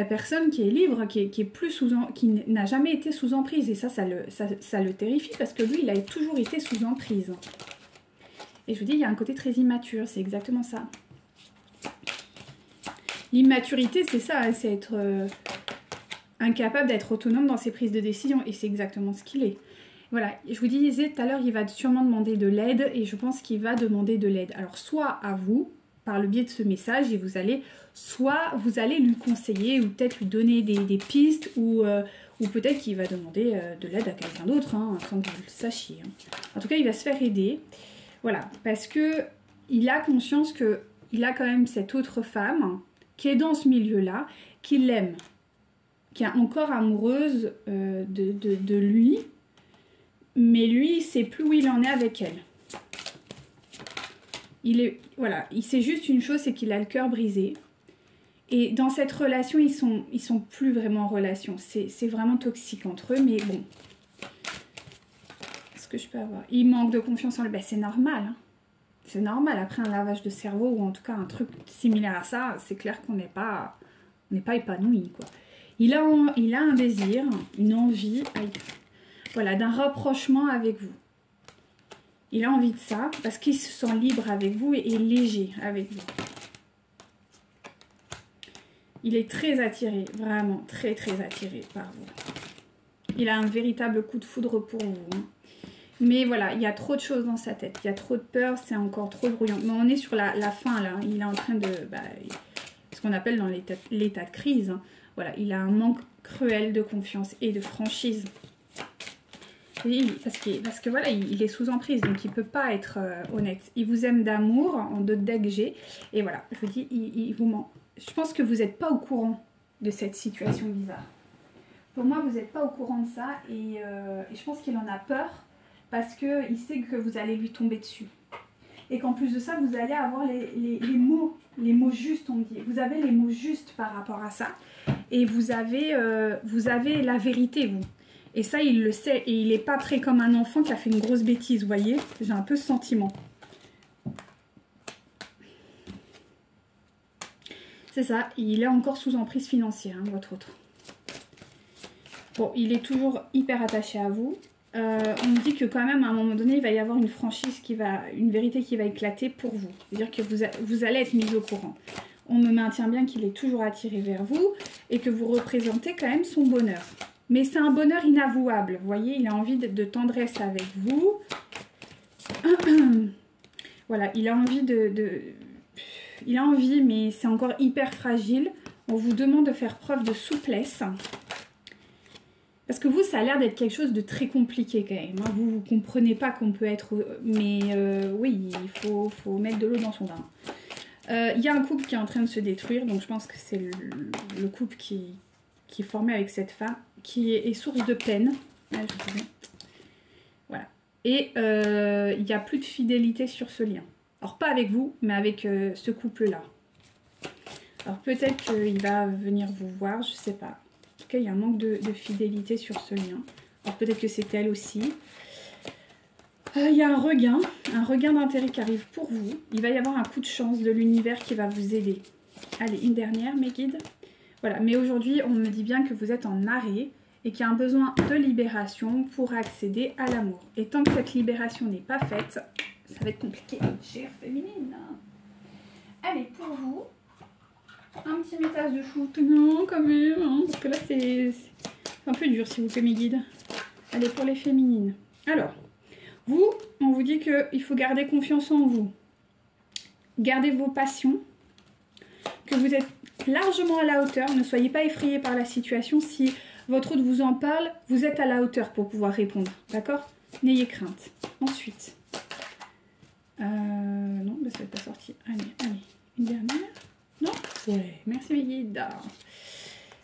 personne qui est libre, qui n'a jamais été sous emprise. Et ça le terrifie, parce que lui, il a toujours été sous emprise. Et je vous dis, il y a un côté très immature, c'est exactement ça. L'immaturité, c'est ça, hein, c'est être incapable d'être autonome dans ses prises de décision, et c'est exactement ce qu'il est. Voilà, je vous disais tout à l'heure, il va sûrement demander de l'aide et je pense qu'il va demander de l'aide. Alors, soit à vous, par le biais de ce message, et soit vous allez lui conseiller ou peut-être lui donner des pistes ou peut-être qu'il va demander de l'aide à quelqu'un d'autre, hein, sans que vous le sachiez. Hein. En tout cas, il va se faire aider. Voilà, parce que il a conscience qu'il a quand même cette autre femme qui est dans ce milieu-là, qui l'aime, qui est encore amoureuse de lui. Mais lui, il sait plus où il en est avec elle. Voilà, il sait juste une chose, c'est qu'il a le cœur brisé. Et dans cette relation, ils sont plus vraiment en relation. C'est vraiment toxique entre eux, mais bon. Est-ce que je peux avoir... Il manque de confiance en lui. Ben, c'est normal. Hein. C'est normal. Après un lavage de cerveau, ou en tout cas un truc similaire à ça, c'est clair qu'on n'est pas épanoui, quoi. Il a un désir, une envie... Voilà, d'un rapprochement avec vous. Il a envie de ça parce qu'il se sent libre avec vous et léger avec vous. Il est très attiré, vraiment très très attiré par vous. Il a un véritable coup de foudre pour vous. Hein. Mais voilà, il y a trop de choses dans sa tête. Il y a trop de peur, c'est encore trop brouillon. Mais on est sur la fin là. Il est en train de... ce qu'on appelle dans l'état de crise. Hein. Voilà, il a un manque cruel de confiance et de franchise. Oui, parce que voilà, il est sous emprise, donc il ne peut pas être honnête. Il vous aime d'amour, en d'autres decks j'ai. Et voilà, je vous dis, il vous ment. Je pense que vous n'êtes pas au courant de cette situation bizarre. Pour moi, vous n'êtes pas au courant de ça. Et je pense qu'il en a peur, parce qu'il sait que vous allez lui tomber dessus. Et qu'en plus de ça, vous allez avoir les mots justes, on dit. Vous avez les mots justes par rapport à ça. Et vous avez la vérité, vous. Et ça, il le sait. Et il n'est pas très comme un enfant qui a fait une grosse bêtise, vous voyez. J'ai un peu ce sentiment. C'est ça. Il est encore sous emprise financière, hein, votre autre. Bon, il est toujours hyper attaché à vous. On me dit que quand même, à un moment donné, il va y avoir une franchise une vérité qui va éclater pour vous. C'est-à-dire que vous allez être mis au courant. On me maintient bien qu'il est toujours attiré vers vous et que vous représentez quand même son bonheur. Mais c'est un bonheur inavouable. Vous voyez, il a envie de tendresse avec vous. Voilà, il a envie il a envie, mais c'est encore hyper fragile. On vous demande de faire preuve de souplesse. Parce que vous, ça a l'air d'être quelque chose de très compliqué quand même. Hein. Vous ne comprenez pas qu'on peut être... Mais oui, il faut mettre de l'eau dans son vin. Il y a un couple qui est en train de se détruire. Donc je pense que c'est le couple qui est formé avec cette femme. Qui est source de peine. Voilà. Et il n'y a plus de fidélité sur ce lien. Alors pas avec vous, mais avec ce couple-là. Alors peut-être qu'il va venir vous voir, je sais pas. En tout cas, il y a un manque de fidélité sur ce lien. Alors peut-être que c'est elle aussi. Il y a un regain d'intérêt qui arrive pour vous. Il va y avoir un coup de chance de l'univers qui va vous aider. Allez, une dernière, mes guides. Voilà, mais aujourd'hui, on me dit bien que vous êtes en arrêt et qu'il y a un besoin de libération pour accéder à l'amour. Et tant que cette libération n'est pas faite, ça va être compliqué, chère féminine. Allez, pour vous, un petit message de shoot. Non, quand même, hein, parce que là, c'est un peu dur, s'il vous plaît, mes guides. Allez, pour les féminines. Alors, vous, on vous dit qu'il faut garder confiance en vous. Gardez vos passions, que vous êtes largement à la hauteur. Ne soyez pas effrayés par la situation. Si votre hôte vous en parle, vous êtes à la hauteur pour pouvoir répondre. D'accord? N'ayez crainte. Ensuite, non, ça n'est pas sorti. Allez, une dernière. Non? Ouais, merci mes guides.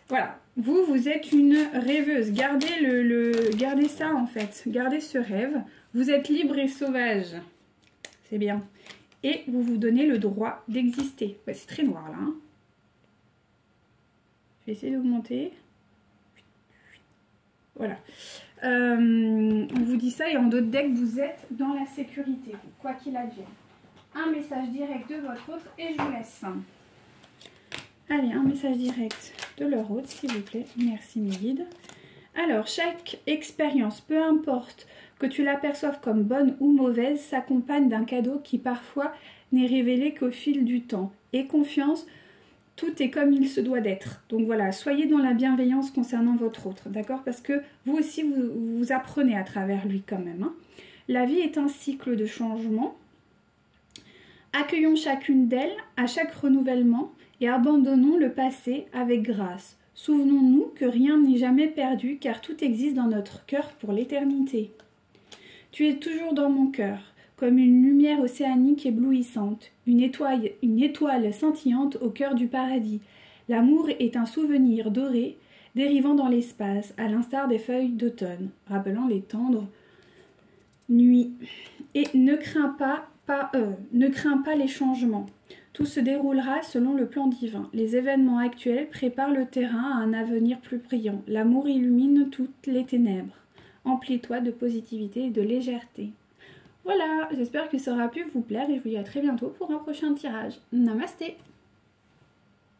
Voilà, vous êtes une rêveuse. Gardez ça en fait. Gardez ce rêve. Vous êtes libre et sauvage. C'est bien. Et vous vous donnez le droit d'exister. Ouais, c'est très noir là. Hein. Je vais essayer d'augmenter. Voilà. On vous dit ça et en d'autres decks, vous êtes dans la sécurité, quoi qu'il advienne. Un message direct de votre hôte et je vous laisse. Allez, un message direct de leur hôte, s'il vous plaît. Merci mes guides. Alors, chaque expérience, peu importe que tu l'aperçoives comme bonne ou mauvaise, s'accompagne d'un cadeau qui parfois n'est révélé qu'au fil du temps. Et confiance, tout est comme il se doit d'être. Donc voilà, soyez dans la bienveillance concernant votre autre, d'accord? Parce que vous aussi, vous apprenez à travers lui quand même. Hein. La vie est un cycle de changement. Accueillons chacune d'elles à chaque renouvellement et abandonnons le passé avec grâce. Souvenons-nous que rien n'est jamais perdu car tout existe dans notre cœur pour l'éternité. Tu es toujours dans mon cœur, comme une lumière océanique éblouissante, une étoile scintillante au cœur du paradis. L'amour est un souvenir doré, dérivant dans l'espace, à l'instar des feuilles d'automne, rappelant les tendres nuits. Et ne crains pas les changements. Tout se déroulera selon le plan divin. Les événements actuels préparent le terrain à un avenir plus brillant. L'amour illumine toutes les ténèbres. Emplis-toi de positivité et de légèreté. Voilà, j'espère que ça aura pu vous plaire et je vous dis à très bientôt pour un prochain tirage. Namasté!